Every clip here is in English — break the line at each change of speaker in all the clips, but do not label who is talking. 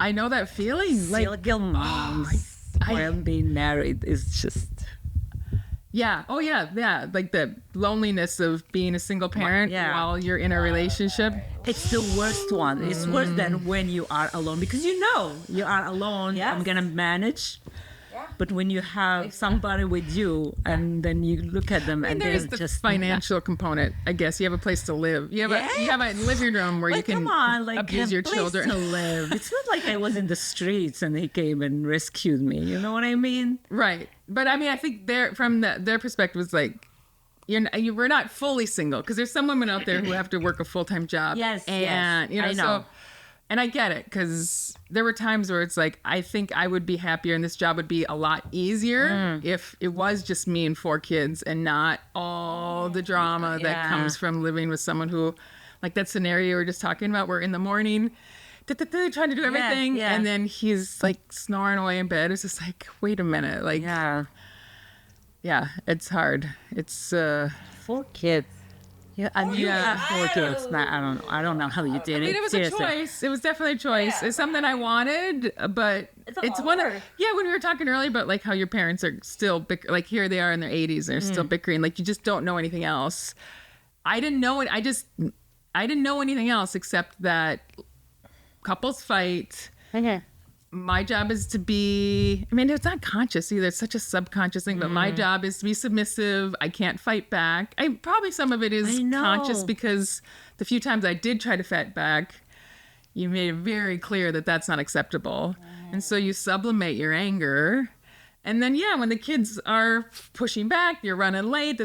I know that feeling. Like,
Single moms when being married is just...
yeah. Oh, yeah. Yeah. Like the loneliness of being a single parent while you're in a relationship.
It's the worst one. It's worse than when you are alone, because you are alone.
Yes.
I'm gonna manage. But when you have somebody with you, and then you look at them, and
There's
they're
the
just
financial component. I guess you have a place to live. You have a living room where you can
come on, like,
abuse your
place
children.
to live. It's not like I was in the streets and they came and rescued me. You know what I mean?
Right. But I mean, I think from their perspective, it's like, we're not fully single, because there's some women out there who have to work a full-time job.
Yes,
and
I know.
So, and I get it, because there were times where it's like, I think I would be happier and this job would be a lot easier if it was just me and 4 kids and not all the drama that comes from living with someone who, like that scenario we were just talking about, where in the morning, trying to do everything, and then he's like snoring away in bed. It's just like, wait a minute. Like, yeah, it's hard. It's
4 kids. Yeah, I mean, you have 4 kids. I don't know how you did it.
I mean, it was
Seriously.
a choice. It was definitely a choice. It's something I wanted, but it's one of, when we were talking earlier about like how your parents are still like, here they are in their 80s, they're still bickering. Like, you just don't know anything else. I didn't know it. I didn't know anything else except that couples fight.
Okay.
My job is to be, I mean, it's not conscious either. It's such a subconscious thing, but my job is to be submissive. I can't fight back. Probably some of it is conscious, because the few times I did try to fight back, you made it very clear that that's not acceptable. And so you sublimate your anger. And then, when the kids are pushing back, you're running late,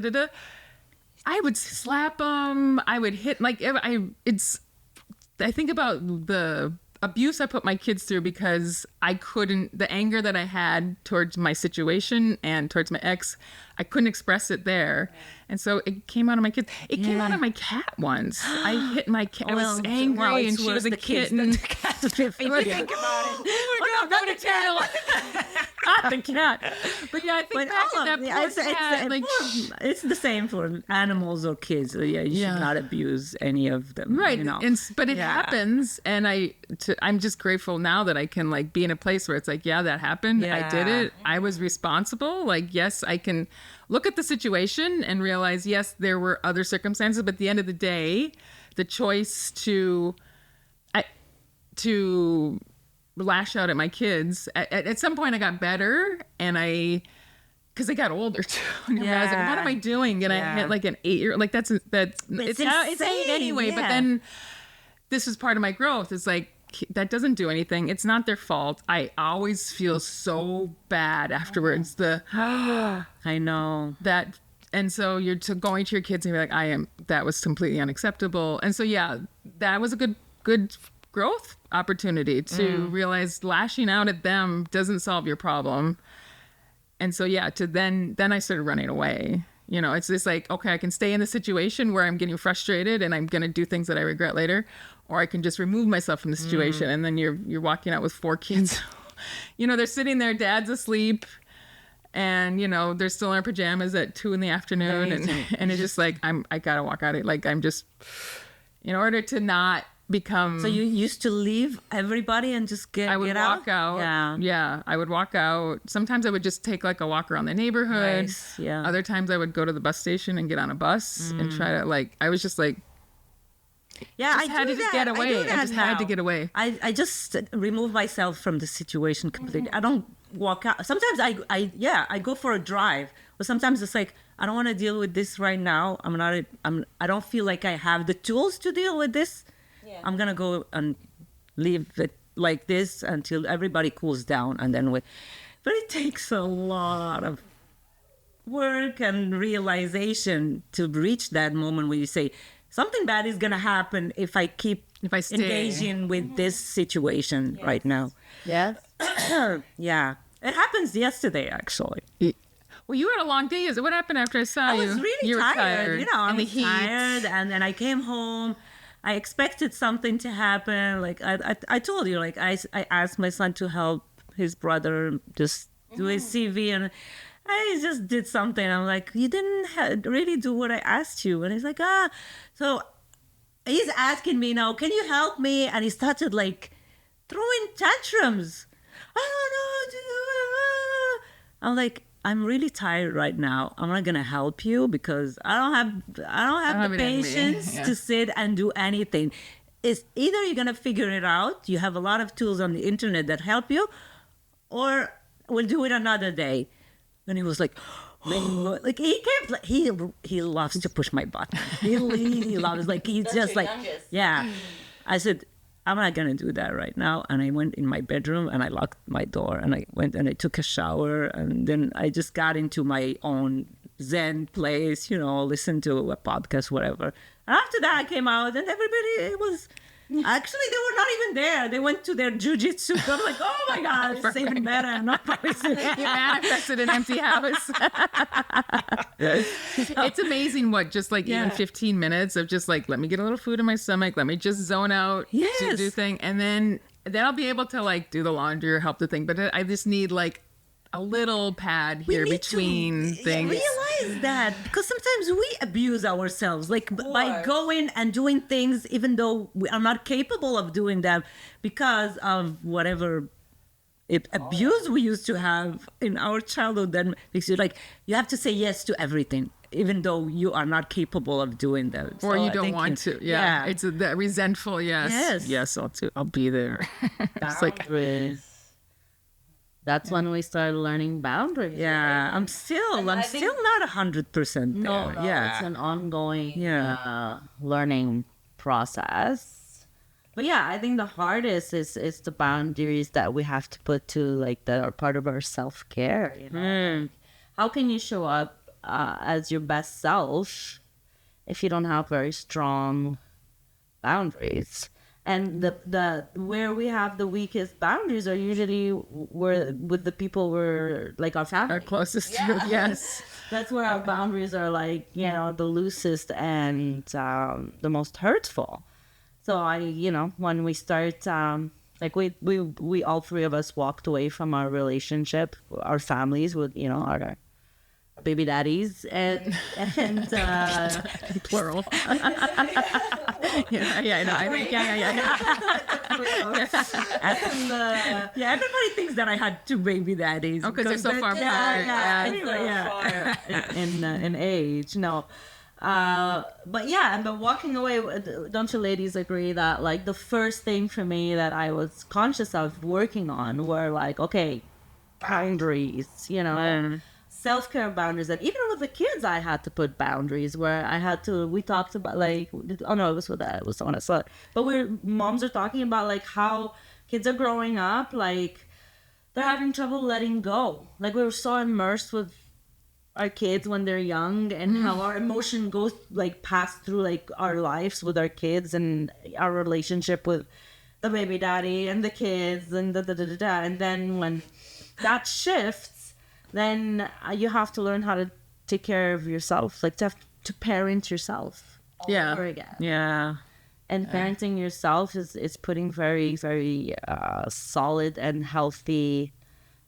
I would slap them. I would hit, like, I think about the abuse I put my kids through, because the anger that I had towards my situation and towards my ex, I couldn't express it there. And so it came out of my kids. It came out of my cat once. I hit my cat. I was angry, and she was a kitten.
If you think about it.
Oh my God, not a cat. Not the cat. But I think back to that poor cat.
It's the same for animals or kids. You should not abuse any of them.
Right.
You know?
But it happens. And I'm just grateful now that I can like be in a place where it's like, that happened. I did it. I was responsible. Like, yes, I can look at the situation and realize, yes, there were other circumstances. But at the end of the day, the choice to lash out at my kids, at some point I got better, and because I got older too. And I was like, what am I doing? And I hit like an 8-year-old. Like it's insane anyway. But then this is part of my growth. It's like, that doesn't do anything. It's not their fault. I always feel so bad afterwards.
I know
that. And so you're going to your kids and be like, that was completely unacceptable. And so, that was a good growth opportunity to realize lashing out at them doesn't solve your problem. And so, then I started running away. It's just like, okay, I can stay in the situation where I'm getting frustrated and I'm going to do things that I regret later, or I can just remove myself from the situation. And then you're walking out with 4 kids. They're sitting there, dad's asleep, and they're still in their pajamas at 2 p.m, and it's just like, I gotta walk out. Like, I'm just, in order to not become.
So you used to leave everybody and just get out?
I would walk out. Yeah, I would walk out. Sometimes I would just take like a walk around the neighborhood.
Nice. Yeah.
Other times I would go to the bus station and get on a bus and try to I was just like,
I
had to just get away. I just had to get away.
I just remove myself from the situation completely. I don't walk out. Sometimes I go for a drive, but sometimes it's like, I don't want to deal with this right now. I don't feel like I have the tools to deal with this. Yeah. I'm gonna go and leave it like this until everybody cools down, and then but it takes a lot of work and realization to reach that moment where you say, something bad is gonna happen if I stay engaging with this situation right now.
Yes.
Yeah. It happens yesterday, actually.
Well, you had a long day. What happened after I saw you?
I was really
you
tired. I was
heat.
tired, and then I came home. I expected something to happen. Like I told you, like I asked my son to help his brother just do his CV, and I just did something. I'm like, you didn't really do what I asked you. And he's like, So he's asking me now, can you help me? And he started like throwing tantrums. I don't know. I'm like, I'm really tired right now. I'm not gonna help you because I don't have the patience to sit and do anything. It's either you're gonna figure it out. You have a lot of tools on the internet that help you, or we'll do it another day. And he was like, like he can't. He loves to push my button. He loves, like, he's just like, youngest. Yeah. I said, I'm not gonna do that right now. And I went in my bedroom and I locked my door and I went and I took a shower and then I just got into my own Zen place, listened to a podcast, whatever. And after that, I came out and everybody was. Actually, they were not even there. They went to their jujitsu. I'm like, oh my God, it's even better. I'm not you
manifested an empty house. It's amazing what just like even 15 minutes of just like, let me get a little food in my stomach. Let me just zone out, do thing. And then I'll be able to like do the laundry or help the thing. But I just need like a little pad here between things.
Realize that because sometimes we abuse ourselves, like by going and doing things, even though we are not capable of doing them because of whatever abuse we used to have in our childhood. That makes you like you have to say yes to everything, even though you are not capable of doing them,
or you don't want to. Yeah, it's that resentful. Yes, I'll be there. It's like.
That's when we started learning boundaries.
Yeah, I'm still not 100%.
No, it's an ongoing learning process. But yeah, I think the hardest is the boundaries that we have to put to like that are part of our self-care. How can you show up as your best self if you don't have very strong boundaries? And the where we have the weakest boundaries are usually with the people we're like our family.
Our closest to, yes.
That's where our boundaries are like, the loosest and the most hurtful. So when we start, like we all three of us walked away from our relationship, our families with, our baby daddies and
plural.
Everybody thinks that I had two baby daddies
because they're so far apart.
In age. No. But walking away, don't you ladies agree that like the first thing for me that I was conscious of working on were like, okay, boundaries, self-care boundaries. And even with the kids, I had to put boundaries where we talked about like, oh no, it was someone I saw. But moms are talking about like how kids are growing up, like they're having trouble letting go. Like we were so immersed with our kids when they're young and how our emotion goes like pass through like our lives with our kids and our relationship with the baby daddy and the kids and and then when that shifts, then you have to learn how to take care of yourself, like to parent yourself all over again.
Yeah.
And parenting yourself is putting very, very solid and healthy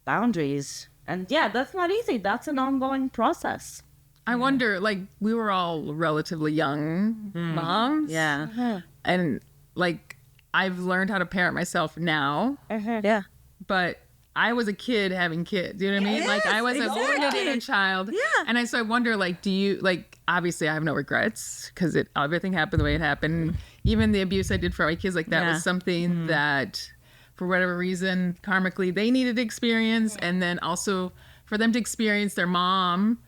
boundaries. And yeah, that's not easy. That's an ongoing process.
I wonder, like, we were all relatively young moms.
Yeah.
And like, I've learned how to parent myself now.
Yeah.
But I was a kid having kids. You know what I mean? Like I was a born child.
Yeah.
And so I wonder, like, do you like? Obviously, I have no regrets because everything happened the way it happened. Even the abuse I did for my kids, like that was something that, for whatever reason, karmically they needed to experience, and then also for them to experience their mom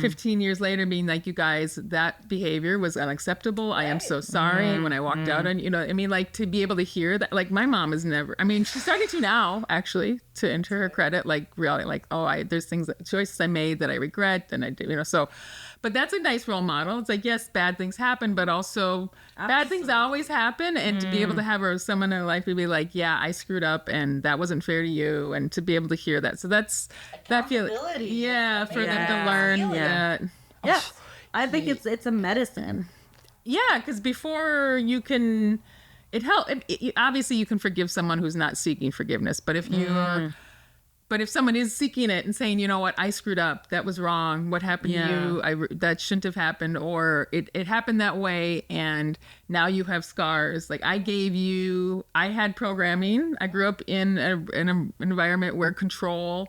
15 years later being like, you guys, that behavior was unacceptable. I am so sorry. And when I walked out on, I mean, like to be able to hear that, like my mom is never, I mean, she's starting to now actually, to enter her credit, like really like, there's choices I made that I regret and I did, so, but that's a nice role model. It's like, yes, bad things happen, but also bad things always happen. And to be able to have someone in her life to be like, yeah, I screwed up and that wasn't fair to you. And to be able to hear that. So that's that feeling. Yeah. For them to learn that.
Yeah. I think it's a medicine.
Yeah. Because before you can, it helps. Obviously you can forgive someone who's not seeking forgiveness, but if you're But if someone is seeking it and saying, you know what, I screwed up, that was wrong, what happened to you, that shouldn't have happened, or it happened that way, and now you have scars. Like, I had programming. I grew up in an environment where control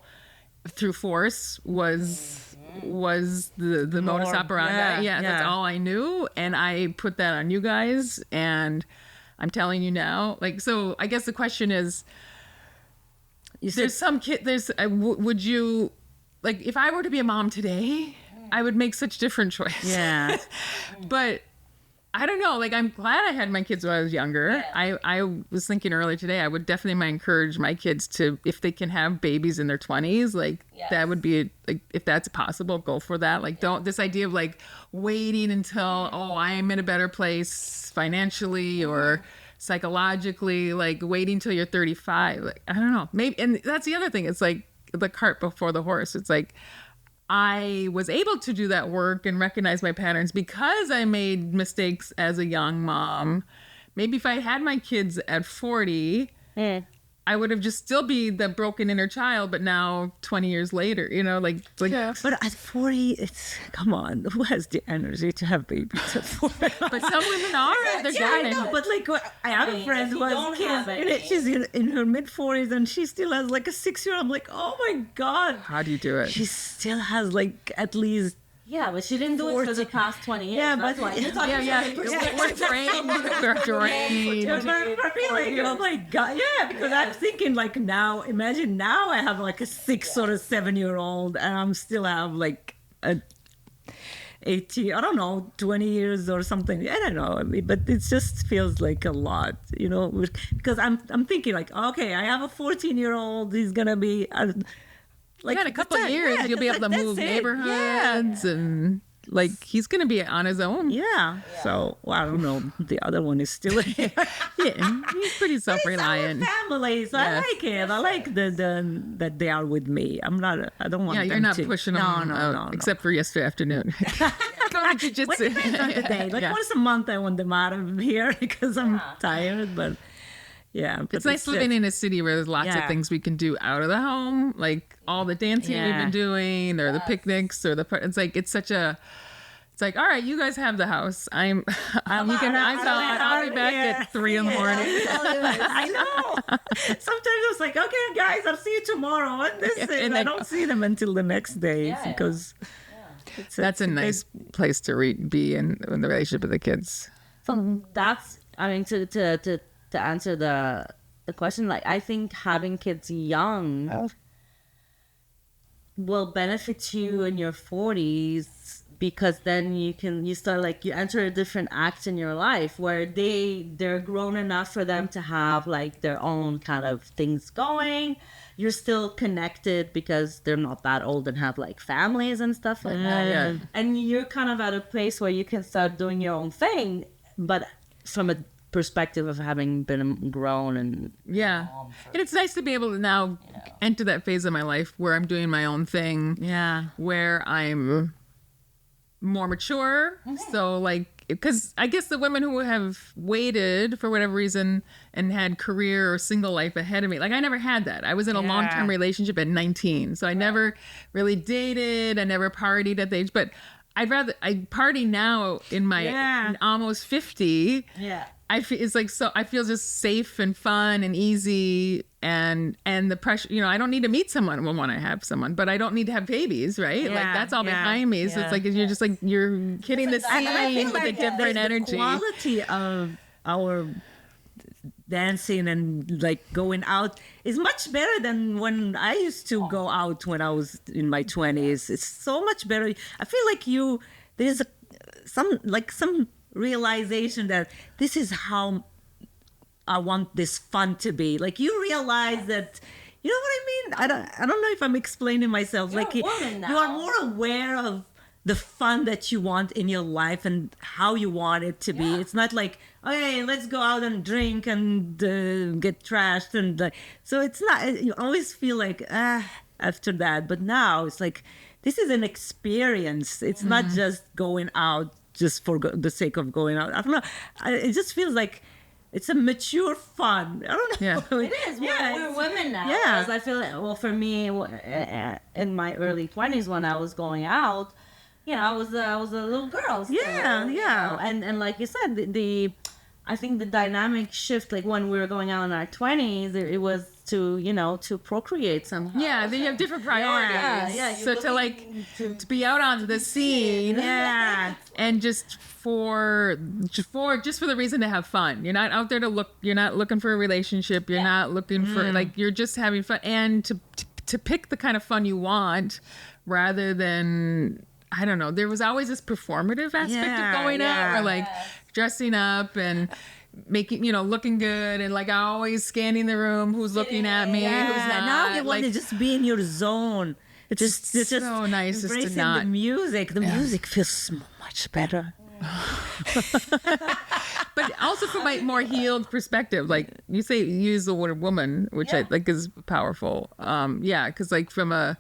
through force was the modus operandi. That's all I knew, and I put that on you guys, and I'm telling you now. Like, so I guess the question is, there's some kid. Would you, like, if I were to be a mom today, I would make such different choices.
Yeah.
But I don't know. Like, I'm glad I had my kids when I was younger. Yeah. I was thinking earlier today, I would definitely encourage my kids to, if they can have babies in their 20s, like, that would be, like, if that's possible, go for that. Like, don't, this idea of, like, waiting until, I am in a better place financially or psychologically, like, waiting till you're 35. Like, I don't know. Maybe, and that's the other thing. It's like the cart before the horse. It's like, I was able to do that work and recognize my patterns because I made mistakes as a young mom. Maybe if I had my kids at 40, I would have just still be the broken inner child, but now 20 years later, like.
Yeah. But at 40, come on, who has the energy to have babies at 40?
But some women are. They're
I know, but like, I have a friend who has kids, she's in her mid-40s, and she still has like a 6-year-old. I'm like, oh my God.
How do you do it?
She still has like at least.
Yeah, but she didn't do it for the past 20 years.
Yeah, but
we're drained.
We're drained.
Oh my God, yeah, because I'm thinking like now, imagine now I have like a 6 or a 7-year-old, and I'm still have like a 18, I don't know, 20 years or something. I don't know, but it just feels like a lot, because I'm thinking like, okay, I have a 14-year-old. He's gonna be.
Like, in a couple of years, you'll be able to move neighborhoods and, like, he's going to be on his own.
Yeah. So, I don't know. The other one is still here.
He's pretty self-reliant.
It's our family, so I like it. I like that they are with me. I don't want them to.
Yeah, you're not pushing them out, except for yesterday afternoon.
Well, it depends on the day. Like, once a month, I want them out of here because I'm tired, but... Yeah,
it's nice living in a city where there's lots of things we can do out of the home, like all the dancing we've been doing, or the picnics, or it's like, all right, you guys have the house. I'll be back at 3 a.m.
I know. Sometimes it's like, okay, guys, I'll see you tomorrow. And I don't see them until the next day because
that's a nice place to be in the relationship with the kids.
So that's, I mean, to answer the question, like, I think having kids young will benefit you in your 40s, because then you start, like, you enter a different act in your life where they're grown enough for them to have like their own kind of things going. You're still connected because they're not that old and have like families and stuff like that. And you're kind of at a place where you can start doing your own thing, but from a perspective of having been grown and
and it's nice to be able to now enter that phase of my life where I'm doing my own thing, where I'm more mature. So, like, because I guess the women who have waited for whatever reason and had career or single life ahead of me, like, I never had that. I was in a long-term relationship at 19, so I never really dated. I never partied at the age, but I party now in my almost 50. I feel just safe and fun and easy, and the pressure, I don't need to meet someone. Well, when I have someone, but I don't need to have babies, right? Like, that's all behind me. So it's like, you're just like, you're hitting the scene with a different energy.
The quality of our dancing and like going out is much better than when I used to go out when I was in my 20s. It's so much better. I feel like there's some realization that this is how I want this fun to be. Like, you realize that, you know what I mean? I don't know if I'm explaining myself.
You're
like, you are more aware of the fun that you want in your life and how you want it to be. It's not like, okay, let's go out and drink and get trashed, and so it's not. You always feel like after that, but now it's like, this is an experience. It's not just going out just for the sake of going out. I don't know. It just feels like it's a mature fun. I don't know.
Yeah.
It is.
Yeah,
We're women now.
yeah.
Because I feel like, well, for me, in my early 20s when I was going out, I was a little girl. Still,
Yeah.
And like you said, I think the dynamic shift, like when we were going out in our 20s, it was to procreate somehow.
Yeah, then you have different priorities.
Yeah,
so to be out onto the scene, and just for the reason to have fun. You're not out there to look. You're not looking for a relationship. You're not looking for you're just having fun, and to pick the kind of fun you want, rather than, I don't know. There was always this performative aspect of going out, or like dressing up and making, looking good, and like always scanning the room, who's looking at me, who's not.
Now you want to just be in your zone. It's
so nice just to not.
The music. The music feels so much better.
But also from my more healed perspective, like you use the word woman, which I think is powerful. Because like from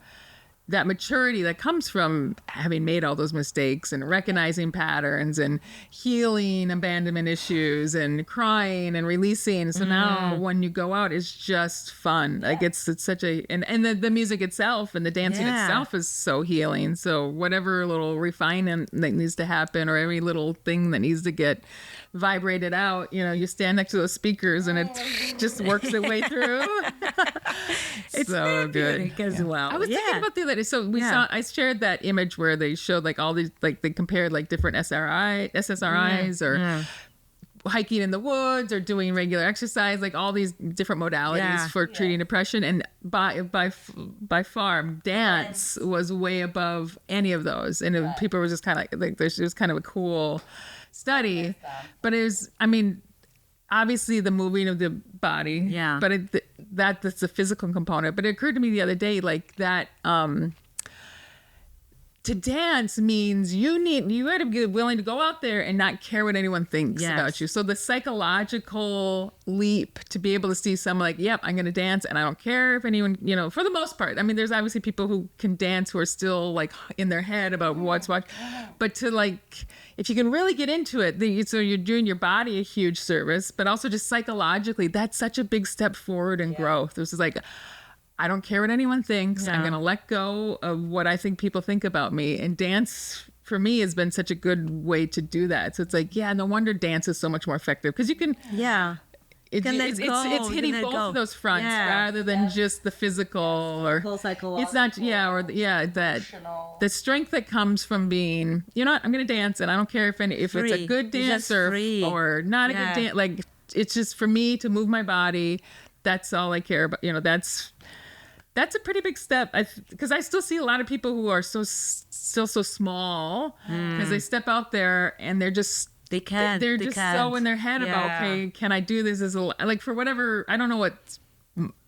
that maturity that comes from having made all those mistakes and recognizing patterns and healing abandonment issues and crying and releasing. So now when you go out, it's just fun. Like it's such and the music itself and the dancing itself is so healing. So whatever little refinement that needs to happen, or every little thing that needs to get vibrated out, you stand next to those speakers and it just works its way through.
It's
so good
as well.
I was thinking about the other day. So I shared that image where they showed like all these, like they compared like different SSRIs or hiking in the woods or doing regular exercise, like all these different modalities for treating depression. And by far, dance was way above any of those. And people were just kind of like there's just kind of a cool study, but it was, obviously the moving of the body, but that's the physical component. But it occurred to me the other day, like that to dance means you got to be willing to go out there and not care what anyone thinks about you. So the psychological leap to be able to see someone like, yep, I'm going to dance and I don't care if anyone, for the most part. There's obviously people who can dance who are still like in their head about what's what, but to like, if you can really get into it, so you're doing your body a huge service, but also just psychologically, that's such a big step forward in growth. This is like, I don't care what anyone thinks. I'm going to let go of what I think people think about me. And dance for me has been such a good way to do that. So it's like, no wonder dance is so much more effective, because you can, it's hitting both of those fronts rather than just the physical or
psychological.
It's not, that the strength that comes from being, I'm going to dance and I don't care if it's a good dance or not a good dance. Like, it's just for me to move my body. That's all I care about. That's a pretty big step, because I still see a lot of people who are still so small, because they step out there and they're just so in their head about, okay, can I do this as like for whatever, I don't know what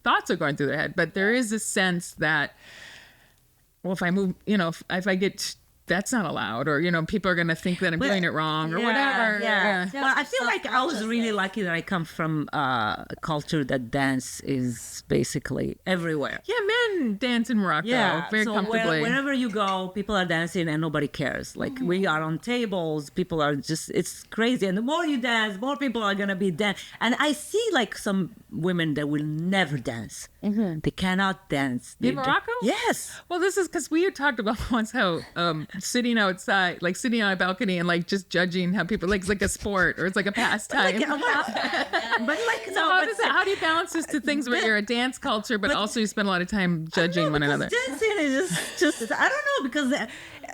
thoughts are going through their head, but there is a sense that, well, if I move, if I get, that's not allowed, or people are going to think that I'm doing it wrong or whatever.
Well, I feel like I was really lucky that I come from a culture that dance is basically everywhere.
Men dance in Morocco very comfortably.
Wherever you go, people are dancing and nobody cares. Like we are on tables, people are just, it's crazy. And the more you dance, more people are going to be dancing. And I see like some women that will never dance. They cannot dance.
In Morocco?
Yes.
Well, this is because we had talked about once how sitting outside, like sitting on a balcony and like just judging how people, like it's like a sport or it's like a pastime. How do you balance this to things where you're a dance culture, but also you spend a lot of time judging one another?
Dancing is just I don't know, because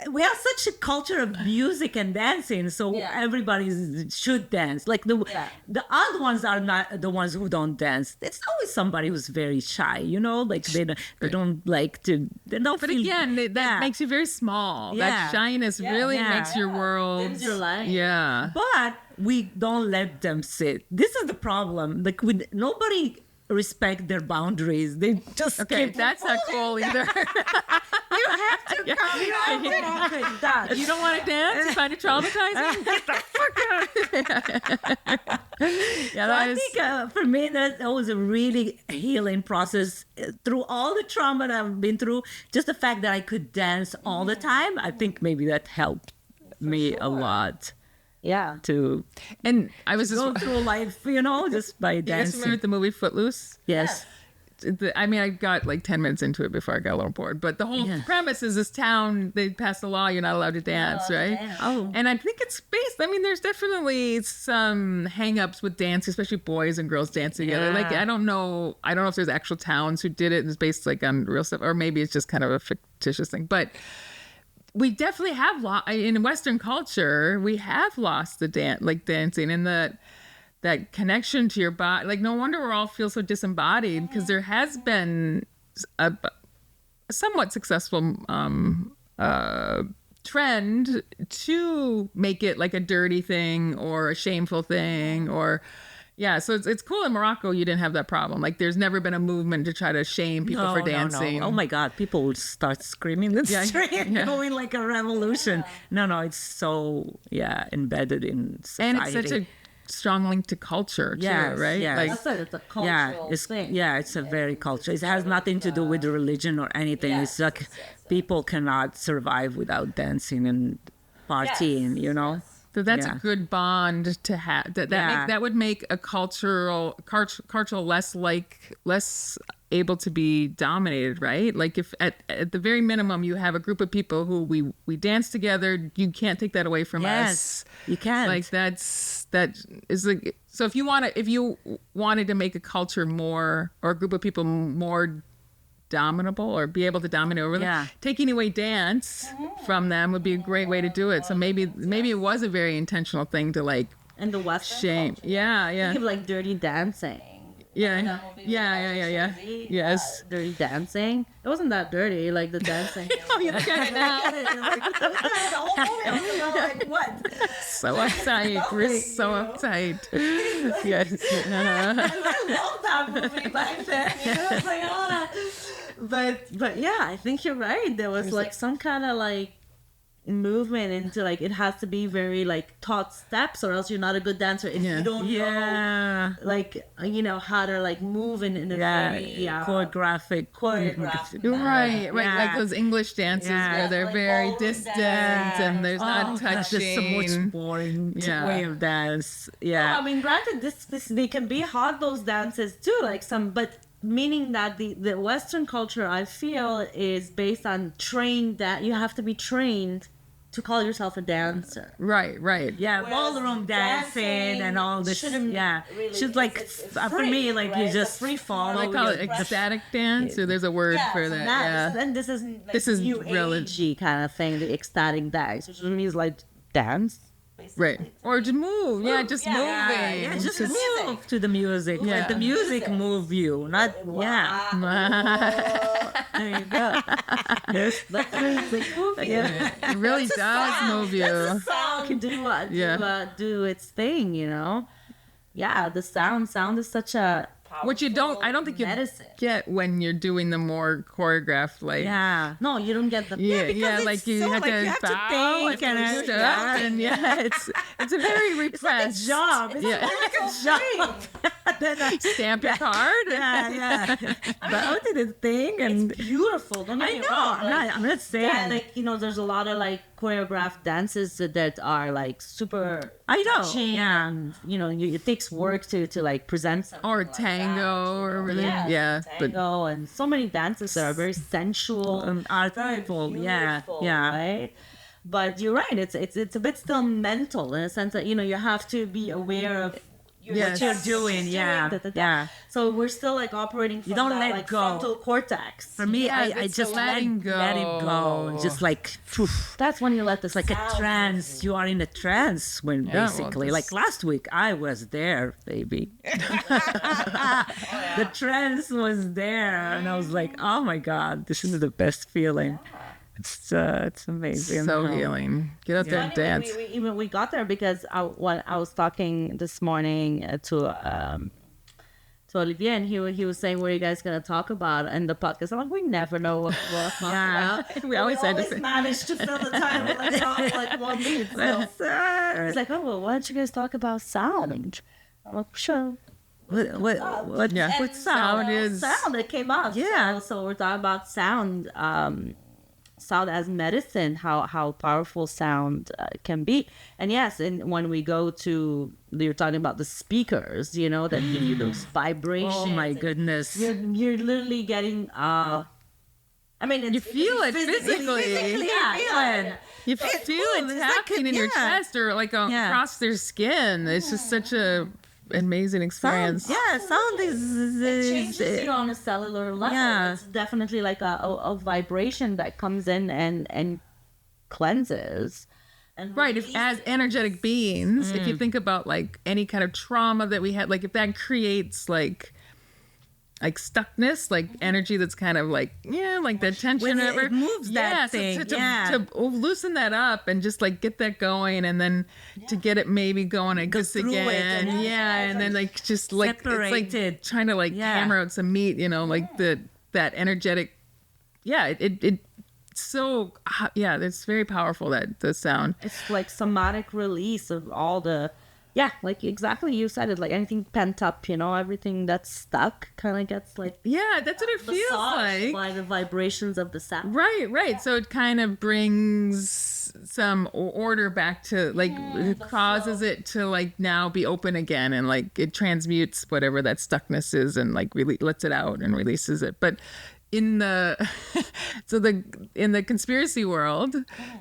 we have such a culture of music and dancing, so everybody should dance. Like the odd ones are not the ones who don't dance. It's always somebody who's very shy, like they don't like to. They don't.
But
feel,
again, that makes you very small. That shyness really makes your world.
Lives your life.
Yeah.
But we don't let them sit. This is the problem. Like nobody respect their boundaries. They just
that's not cool either.
You have to come.
You don't want to dance? You find it traumatizing? Get the fuck out!
I think for me that was a really healing process through all the trauma that I've been through. Just the fact that I could dance all the time, I think maybe that helped me a lot.
Yeah.
to
And I was just
go through life, just by
you guys
dancing.
remember the movie Footloose?
Yes.
I mean, I got like 10 minutes into it before I got a little bored. But the whole premise is this town, they passed a law, you're not allowed to dance, right?
Oh.
And I think it's based, I mean, there's definitely some hang-ups with dance, especially boys and girls dancing together.
Yeah.
Like, I don't know if there's actual towns who did it and it's based like on real stuff, or maybe it's just kind of a fictitious thing. But we definitely have in Western culture, we have lost the dancing and that connection to your body. Like, no wonder we all feel so disembodied, because there has been a somewhat successful trend to make it like a dirty thing or a shameful thing, or so it's cool. In Morocco, you didn't have that problem. Like, there's never been a movement to try to shame people for dancing.
No. Oh my God, people would start screaming in the street, going like a revolution. No, it's so embedded in society.
And it's such a strong link to culture too, right?
Yes.
Like,
That's it. It's a cultural thing.
It's a very culture. It has nothing to do with religion or anything. It's like people cannot survive without dancing and partying,
so that's a good bond to have. That would make a cultural less able to be dominated, right? Like, if at the very minimum you have a group of people who we dance together, you can't take that away from us.
You can't.
Like, that is like, so if you wanted to make a culture more, or a group of people more dominable, or be able to dominate over them, taking away dance from them would be a great way to do it. So maybe it was a very intentional thing to like
And the Western
shame.
culture.
Yeah.
Think of like Dirty Dancing.
Yeah. Yes.
Dirty Dancing. It wasn't that dirty, like the dancing.
Oh, you look at it now.
What?
So uptight. We're so uptight. Yes.
I love that movie back then. It's like, but yeah, I think you're right. There was like some kind of like movement into like, it has to be very like taught steps, or else you're not a good dancer if you don't know like how to like move in a very
choreographic.
Right. Like those English dances where they're
Like
very
ballroom
distant
dance.
and there's not
That's just so much
touching.
boring way of dance.
I mean, granted, this they can be hard, those dances too, like some, but meaning that the Western culture, I feel, is based on that you have to be trained to call yourself a dancer.
Right.
Yeah,
Whereas
ballroom dancing and all this.
shouldn't really-
She's like,
it's
for
free,
me, like
right?
you
It's a
just
free form.
They call it ecstatic dance, or there's a word for
so
that.
that's-
Yeah.
Then this is like
This is
new
really-
agey kind of thing, the ecstatic dance, which means like dance.
Right. Or just move. Yeah, just moving.
Yeah, just move to the music.
Yeah.
Let the music move you, not
There you go. That's music. Yeah.
It really does move you.
Sound can do its thing, Yeah, the sound is such a
Which I don't think you
medicine.
get when you're doing the more choreographed, like
No, you don't get the
like you have to bow
think and
stuff, and it's a very repressed
job. It's
Yeah.
job.
then I
Stamp your card.
bow to the thing, and
Beautiful. Don't get
I
me
know.
wrong.
I'm not saying.
Like, there's a lot of like choreographed dances that are like super
I know.
touching,
Yeah.
and it takes work to like present something
Or
like
tango, or really, but
tango, and so many dances that are very sensual,
Artful.
beautiful,
Yeah.
right? But you're right. It's a bit still mental in a sense that you have to be aware of
Yes.
What you're doing. Yeah. Yeah.
So we're still like operating. From
don't
that,
let
like,
go.
frontal cortex.
For me,
Yes,
I
it's
just
a
let
letting
it go. Just like, poof.
That's when you let this
Like a trance. You are in a trance when
well,
basically,
this-
like last week, I was there, baby. The trance was there, and I was like, oh my God, this is the best feeling. It's amazing.
so healing. Get out there and dance.
We got there because when I was talking this morning to Olivier, and he was saying, what are you guys going to talk about in the podcast? I'm like, we never know what we'll talk about.
We always had to say.
manage to fill the time with like, talk like 1 minute. So. He's like, oh, well, why don't you guys talk about sound? I'm like, sure.
What
Yeah.
what sound is?
Sound that came up.
Yeah.
So we're talking about sound. sound as medicine, how powerful sound can be. And yes, and when we go to, you're talking about the speakers, you know, that give you those vibrations.
Oh my goodness.
You're literally getting I mean,
You feel it physically.
yeah.
You feel it tapping in your chest or like across their skin. It's just such a amazing experience.
Sound is changes you on a cellular level.
Yeah.
It's definitely like a vibration that comes in and cleanses. And
Right, if as energetic beings, if you think about like any kind of trauma that we had, like if that creates like stuckness, like energy that's kind of like like that tension,
When
or whatever.
it moves that thing,
to loosen that up and just like get that going, and then to get it maybe going
through it,
again, and then like just like it's like trying to like hammer out some meat, like that energetic, it so it's very powerful, that the sound.
it's like somatic release of all the like exactly you said it, like anything pent up, everything that's stuck kind of gets like
That's what it feels like
by the vibrations of the sound.
right, so it kind of brings some order back to like it causes it to like now be open again, and like it transmutes whatever that stuckness is and like really lets it out and releases it. But in the in the conspiracy world,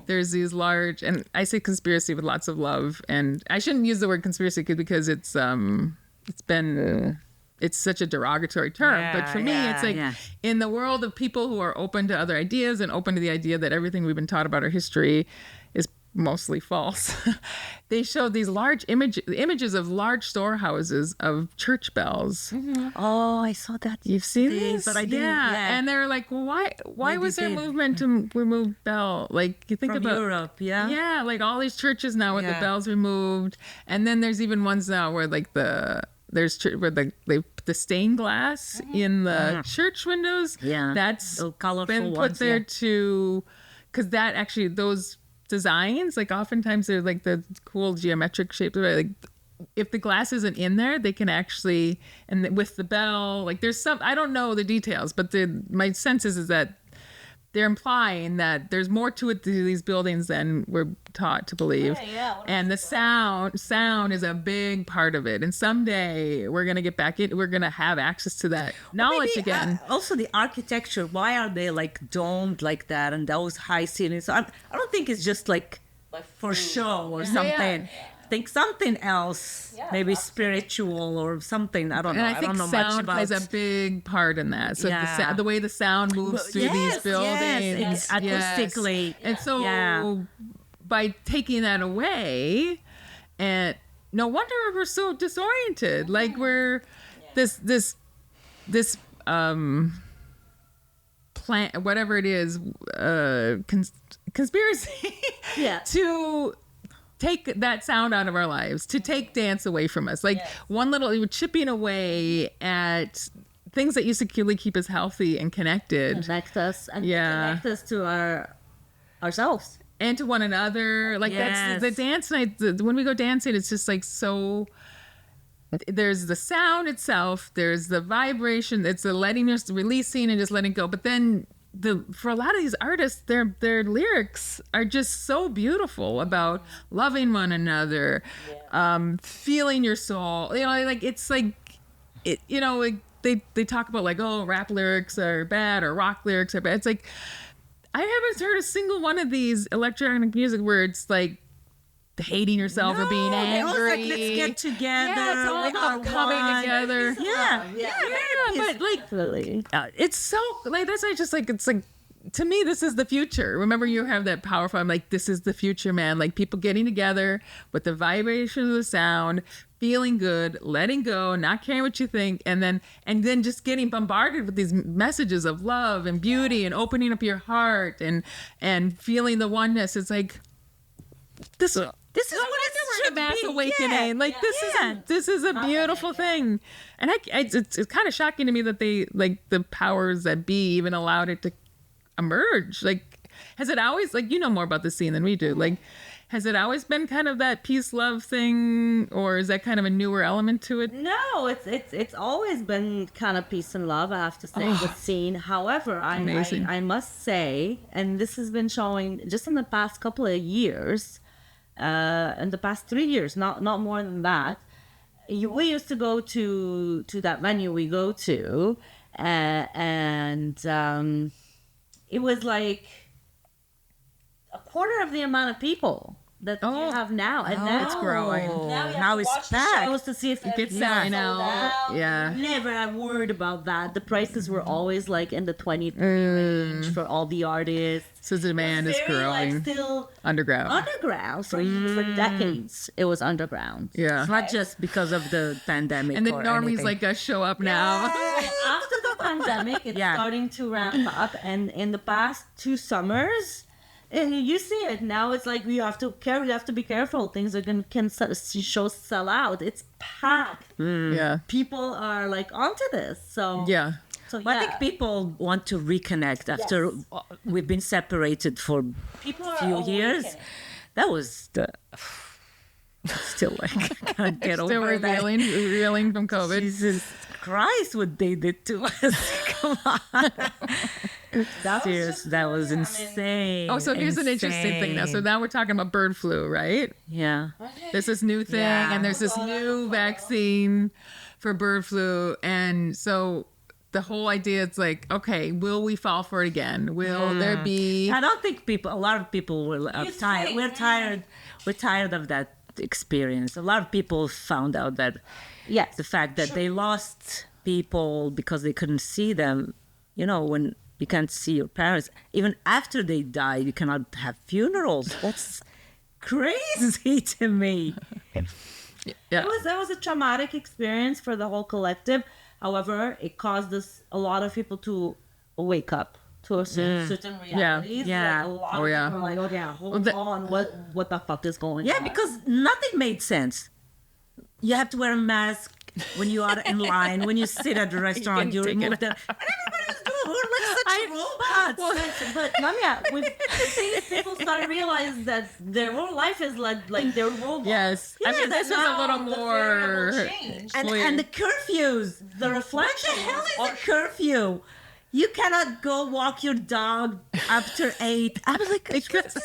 there's these large, and I say conspiracy with lots of love, and I shouldn't use the word conspiracy because it's such a derogatory term, but for me it's like in the world of people who are open to other ideas and open to the idea that everything we've been taught about our history is mostly false. They showed these large images of large storehouses of church bells.
Oh, I saw that.
You've seen this?
But I didn't.
And they're like, well, why was there movement to remove bell? Like you think
From
about
Europe,
yeah, like all these churches now with the bells removed, and then there's even ones now where like where they put the stained glass in the church windows.
Yeah,
that's
the colorful
been put
ones,
there to, because that actually those designs, like oftentimes they're like the cool geometric shapes, like if the glass isn't in there, they can actually, and with the bell, like there's some, I don't know the details, but my sense is that they're implying that there's more to it, to these buildings, than we're taught to believe. And the sound is a big part of it. And someday we're going to get back in, we're going to have access to that knowledge again.
Also the architecture, why are they like domed like that and those high ceilings? So I don't think it's just like for show or something. I think something else, maybe spiritual or something. I don't know.
And I think
don't know
sound
much about
plays a big part in that. So the way the sound moves through these buildings,
acoustically,
and so by taking that away, and no wonder we're so disoriented. Like we're this plan, whatever it is, conspiracy, to take that sound out of our lives, to take dance away from us. Like one little, we're chipping away at things that used to really keep us healthy and connected.
Connect us to ourselves.
And to one another. Like that's the dance night. When we go dancing, it's just like so, there's the sound itself, there's the vibration, it's the letting us, releasing and just letting go. But then for a lot of these artists, their lyrics are just so beautiful about loving one another, feeling your soul. Like it's like it. Like they talk about like, oh, rap lyrics are bad or rock lyrics are bad. It's like I haven't heard a single one of these electronic music where it's like hating yourself or being angry.
Like, let's get together.
Yeah, it's all about coming together. But like, it's so like that's why just like it's like, to me this is the future. Remember, you have that powerful. I'm like, this is the future, man. Like people getting together with the vibration of the sound, feeling good, letting go, not caring what you think, and then just getting bombarded with these messages of love and beauty and opening up your heart and feeling the oneness. It's like this is what it's a mass awakening. Like this is a beautiful thing, and it's kind of shocking to me that they, like, the powers that be even allowed it to emerge. Like, has it always, like, you know more about the scene than we do, like, Has it always been kind of that peace love thing, or is that kind of a newer element to it?
No, it's always been kind of peace and love, I have to say, the scene. However, I must say, and this has been showing just in the past couple of years, in the past 3 years, not more than that. We used to go to that venue we go to, and it was like a quarter of the amount of people that you have now, and now
it's growing.
Now it's back.
Shows to see if it
gets selling out. Yeah.
Never I worried about that. The prices were always like in the 20 range for all the artists.
So the demand is growing.
Like, still
underground
for decades. It was underground.
Yeah.
It's not just because of the pandemic.
And the
or
normies
anything.
like us show up now.
After the pandemic, it's starting to ramp up, and in the past 2 summers, and you see it now. It's like we have to be careful. Things are can sell out. It's packed.
Yeah.
People are like onto this. So
Yeah.
So
But I think people want to reconnect after we've been separated for a few years. That was the still like I can't get
Still
over that.
reeling from COVID.
Jesus Christ, what they did to us! Come on, that was insane.
Oh, so here's an interesting thing now. So now we're talking about bird flu, right?
Yeah.
There's this new thing, and there's this new vaccine for bird flu, and so the whole idea is like, okay, will we fall for it again? Will there be?
I don't think a lot of people were tired. We're tired. We're tired of that experience. A lot of people found out that the fact that they lost people because they couldn't see them, when you can't see your parents, even after they die, you cannot have funerals. That's crazy to me.
Yeah.
That was a traumatic experience for the whole collective. However, it caused a lot of people to wake up to a certain realities.
Yeah.
Like a lot of people are like, okay, hold on, what the fuck is going on?
Yeah, because nothing made sense. You have to wear a mask when you are in line, when you sit at the restaurant, you remove them. And everybody's doing, we're like such robots.
But Lamia, people started realizing that their whole life is like they're robots.
Yes. I mean, this is a little more.
And the curfews.
The reflection.
What the hell is a curfew? You cannot go walk your dog after 8. I was like, this is so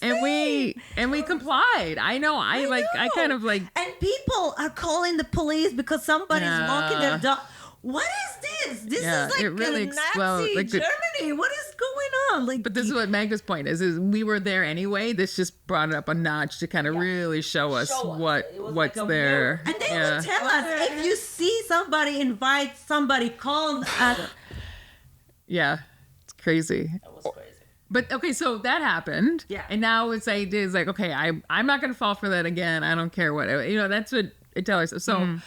And we complied. I know. I kind of like.
And people are calling the police because somebody's walking their dog. What is this? This is like
it really
Nazi Germany. What is going on? Like,
but this is what Magda's point is we were there anyway. This just brought it up a notch to kind of really show us what's there.
And they will tell us if you see somebody, invite somebody, call us.
Yeah, it's crazy.
That was crazy.
But okay, so that happened.
Yeah.
And now its idea is like, okay, I'm not gonna fall for that again. I don't care what that's what it tells us. So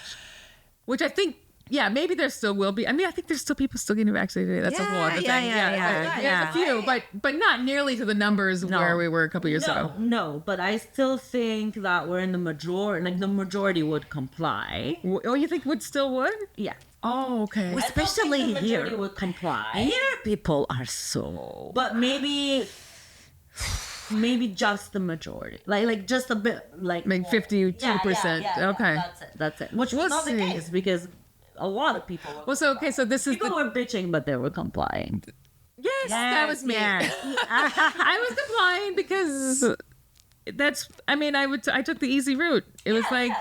which I think maybe there still will be. I mean, I think there's still people still getting vaccinated. That's a whole other thing. There's a few, but not nearly to the numbers where we were a couple years ago.
No, but I still think that we're in the majority. Like the majority would comply.
Oh, you think would?
Yeah.
Oh, okay.
Especially here.
Majority would comply.
Here, people are so.
But maybe just the majority, like just a bit, like
52%. Okay.
That's it. Which was not the case because a lot of people.
So this is
people were bitching, but they were complying.
Yes, that was me.
Yes.
I was complying because I took the easy route. It was like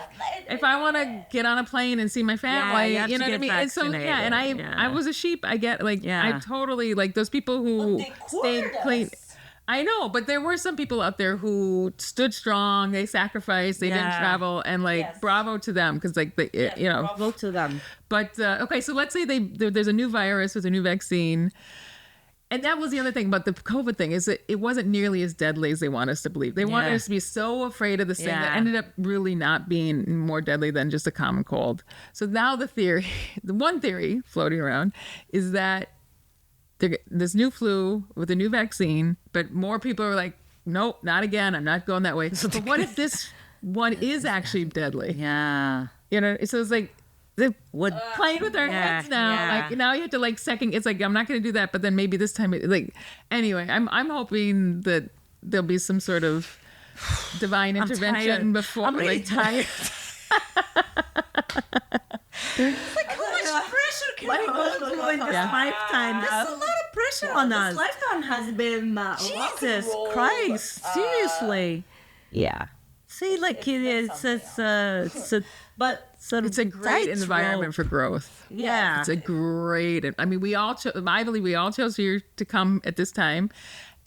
if I want to get on a plane and see my family,
you
know what I mean. And so and I was a sheep. I get I totally like those people who stayed clean. I know, but there were some people out there who stood strong. They sacrificed. They didn't travel, and bravo to them because
bravo to them.
But okay, so let's say there's a new virus with a new vaccine. And that was the other thing about the COVID thing is that it wasn't nearly as deadly as they want us to believe. They wanted us to be so afraid of this thing that ended up really not being more deadly than just a common cold. So now the one theory floating around is that this new flu with a new vaccine, but more people are like, nope, not again. I'm not going that way. But what if this one is actually deadly?
Yeah.
So it's like, they're playing with our heads now.
Yeah.
Like now you have to second. It's like I'm not going to do that, but then maybe this time. Anyway, I'm hoping that there'll be some sort of divine intervention before.
I'm really tired.
It's like, how much pressure can I go in this lifetime?
There's a lot of pressure on us.
This lifetime has been
Jesus Christ, seriously.
Yeah.
See, like it's
But
it's a great environment for growth.
Yeah.
It's a great, I mean, I believe we all chose here to come at this time,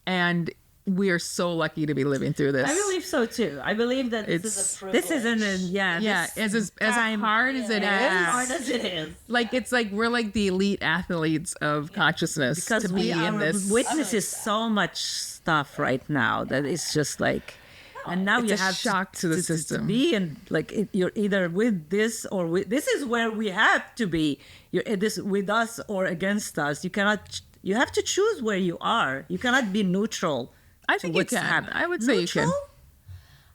and we are so lucky to be living through this.
I believe so too. I believe that this is a privilege.
This isn't
as hard as it is.
As hard as it is.
Like, it's like we're like the elite athletes of consciousness
because
to be in this.
Witnesses so much stuff right now that it's just like, and now
It's
you
a
have
shock to the system.
To be in, like, you're either with this or with this is where we have to be. You're this with us or against us. You cannot. You have to choose where you are. You cannot be neutral.
I think you can. I would say
Neutral?
you can.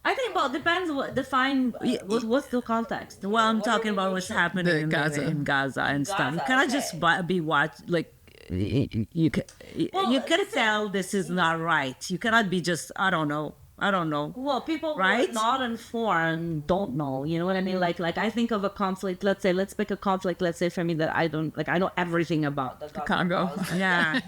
I think, well, depends what define what's the context.
Well, I'm talking about what's happening in Gaza and stuff. You cannot just be watched like you can tell this is not right. You cannot be just I don't know.
Well, people who
right?
are not informed don't know. You know what I mean? Like I think of a conflict. Let's pick a conflict. Let's say for me that I don't like. I know everything about the
Congo.
Yeah,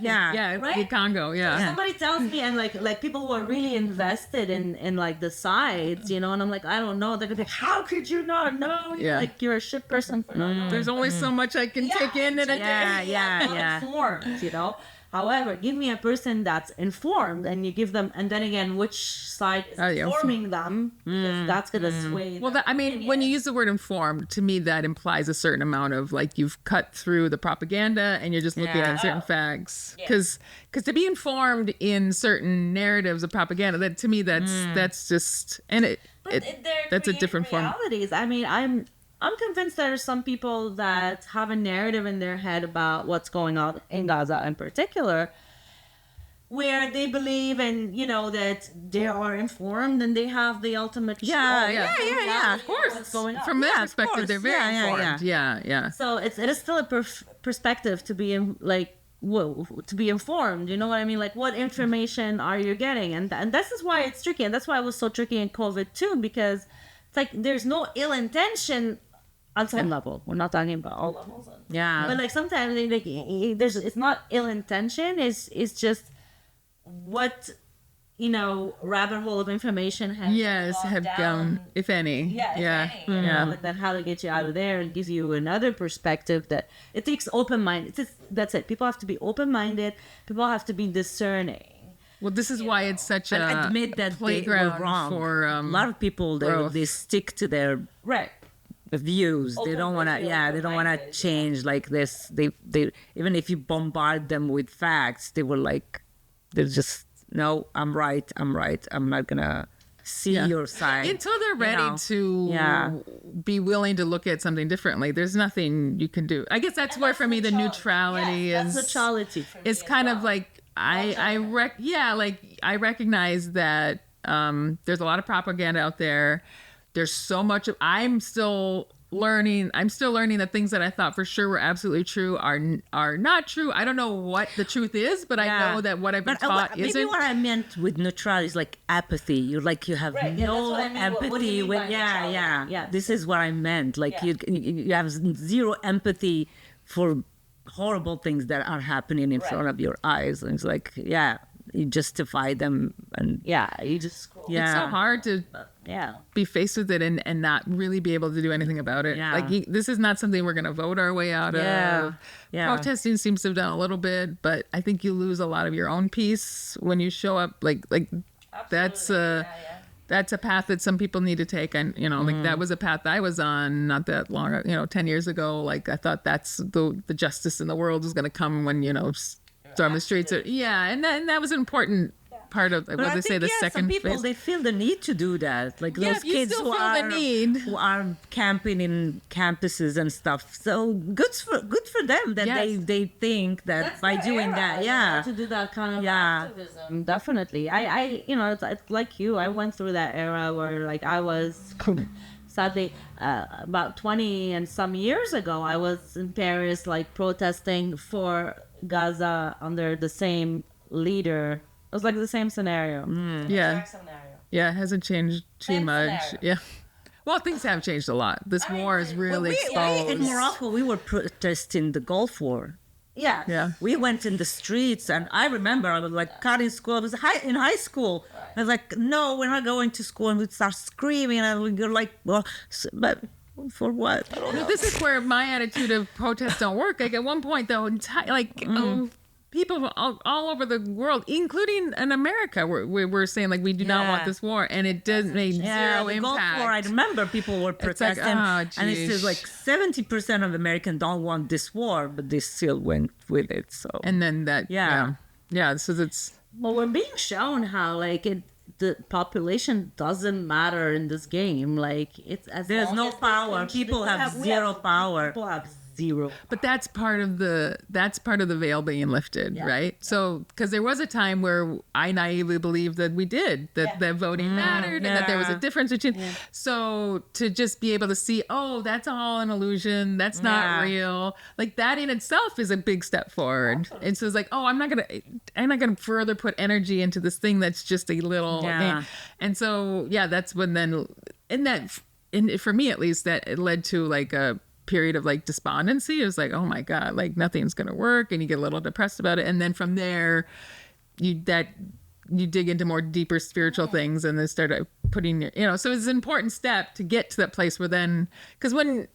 right? The Congo. Yeah.
Somebody tells me, and like people who are really invested in like the sides, you know, and I'm like, I don't know. They're gonna be like, how could you not know?
Yeah.
Like you're a shit person.
There's only so much I can take in a day.
Yeah.
Informed, you know. However, give me a person that's informed, and you give them, and then again, which side is informing them? Because that's gonna sway.
Well, when you use the word informed, to me that implies a certain amount of like you've cut through the propaganda and you're just looking at certain facts. Because to be informed in certain narratives of propaganda, that to me that's just that's a different form.
Realities. I mean, I'm convinced there are some people that have a narrative in their head about what's going on in Gaza in particular, where they believe and that they are informed and they have the ultimate.
Yeah. Of course,
what's going on.
From that perspective, they're very informed. Yeah.
So it is still a perspective to be to be informed. You know what I mean? Like, what information are you getting? And this is why it's tricky, and that's why it was so tricky in COVID too, because it's like there's no ill intention. On some level, we're not talking about all levels.
Yeah,
but like sometimes it's not ill intention. It's just what rabbit hole of information
have gone, if any.
Like that, how to get you out of there and give you another perspective. That it takes open mind. That's it. People have to be open minded. People have to be discerning.
Well, this is why it's such a
admit that
playground
they were wrong.
For
a lot of people they stick to their views. They don't want to they don't want to change like this. They even if you bombard them with facts, they're just no, I'm right, I'm not gonna see your side
until they're ready to be willing to look at something differently. There's nothing you can do. I guess that's where for me the neutrality is
neutrality
is kind of like I recognize that there's a lot of propaganda out there. There's so much I'm still learning that things that I thought for sure were absolutely true are not true. I don't know what the truth is, but I know that what I've been taught isn't.
Maybe what I meant with neutrality is like apathy. You have no empathy with This is what I meant. Like you have zero empathy for horrible things that are happening in front of your eyes, and it's like you justify them, and
you just
it's so hard to be faced with it and not really be able to do anything about it. Like this is not something we're going to vote our way out of. Protesting seems to have done a little bit, but I think you lose a lot of your own peace when you show up. Like that's a path that some people need to take, and like that was a path I was on not that long 10 years ago. Like I thought that's the justice in the world is going to come when storm the streets. And that was an important part of the second
some people
phase.
They feel the need to do that, like those kids who are camping in campuses and stuff. So good for them that they think that that's by doing that
to do that kind of activism. Definitely. I it's like you, I went through that era where like I was sadly about 20 and some years ago I was in Paris like protesting for Gaza under the same leader was like the same scenario.
Yeah.
Exact scenario.
Yeah, it hasn't changed too
Same
much.
scenario.
Yeah. Well, things have changed a lot. This war is really exposed.
In Morocco, we were protesting the Gulf War.
Yeah.
Yeah.
We went in the streets, and I remember I was like cutting school. I was in high school. I was like, no, we're not going to school. And we'd start screaming, and we'd go like, well, but for what? I don't know.
This is where my attitude of protests don't work. Like at one point, though, people all over the world, including in America, were saying like we do not want this war, and it didn't make zero
the
impact.
Gulf War, I remember people were protesting, and it says like 70% of Americans don't want this war, but they still went with it. So
and then that, yeah. So it's
Well, we're being shown how like the population doesn't matter in this game. Like it's as
there's
long
no
as they
power. People have zero power.
People have zero.
But that's part of the veil being lifted, right? So because there was a time where I naively believed that we did that voting mattered and that there was a difference between. So to just be able to see, oh, that's all an illusion, that's not real, like that in itself is a big step forward. Absolutely. And so it's like, oh, I'm not gonna further put energy into this thing that's just a little. And so that's when then for me at least that it led to like a period of like despondency. It was like, oh my God, like nothing's gonna work, and you get a little depressed about it, and then from there you dig into more deeper spiritual things, and then start putting your so it's an important step to get to that place where then, because when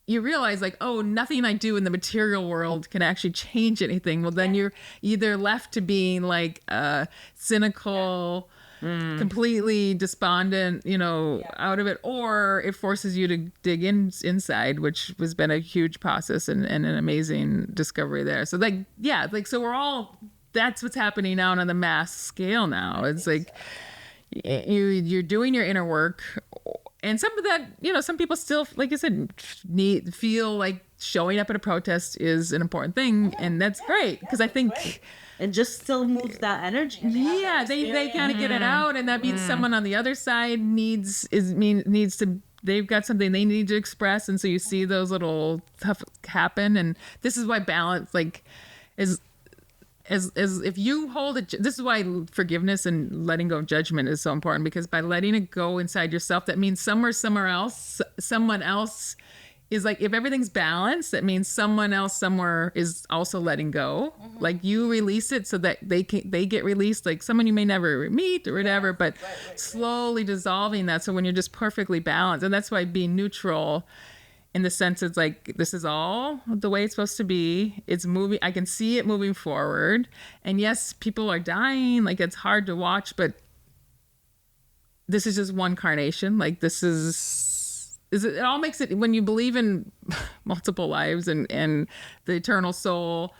you realize like, oh, nothing I do in the material world can actually change anything, well then you're either left to being like cynical, completely despondent, out of it, or it forces you to dig inside, which has been a huge process and an amazing discovery there. So so we're all, that's what's happening now on the mass scale now. It's like you're doing your inner work, and some of that, some people still, like I said, feel like showing up at a protest is an important thing, and that's great because I think.
It just still moves that energy.
Yeah, they kind of get it out, and that means someone on the other side needs to. They've got something they need to express, and so you see those little stuff happen, and this is why balance, like, is as if you hold it. This is why forgiveness and letting go of judgment is so important, because by letting it go inside yourself, that means someone else is like, if everything's balanced, that means someone else somewhere is also letting go. Like you release it so that they get released, like someone you may never meet or whatever, but slowly dissolving that. So when you're just perfectly balanced, and that's why being neutral in the sense it's like, this is all the way it's supposed to be. It's moving. I can see it moving forward. And yes, people are dying. Like it's hard to watch, but this is just one carnation. Like this it all makes it, when you believe in multiple lives and the eternal soul,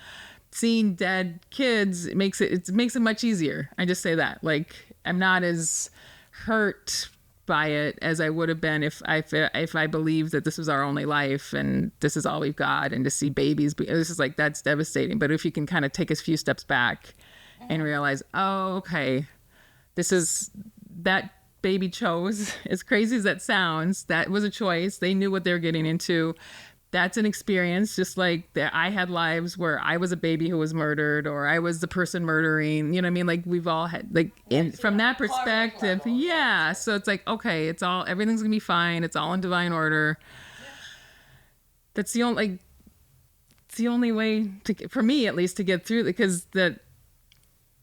seeing dead kids, it makes it much easier. I just say that, like, I'm not as hurt by it as I would have been if I believed that this was our only life and this is all we've got, and to see babies, this is like, that's devastating. But if you can kind of take a few steps back and realize, oh, okay, this is that baby chose, as crazy as that sounds, that was a choice. They knew what they were getting into. That's an experience, just like that. I had lives where I was a baby who was murdered, or I was the person murdering, you know what I mean? Like we've all had, like, from that perspective, yeah. So it's like, okay, everything's gonna be fine. It's all in divine order. That's the only way for me at least to get through, because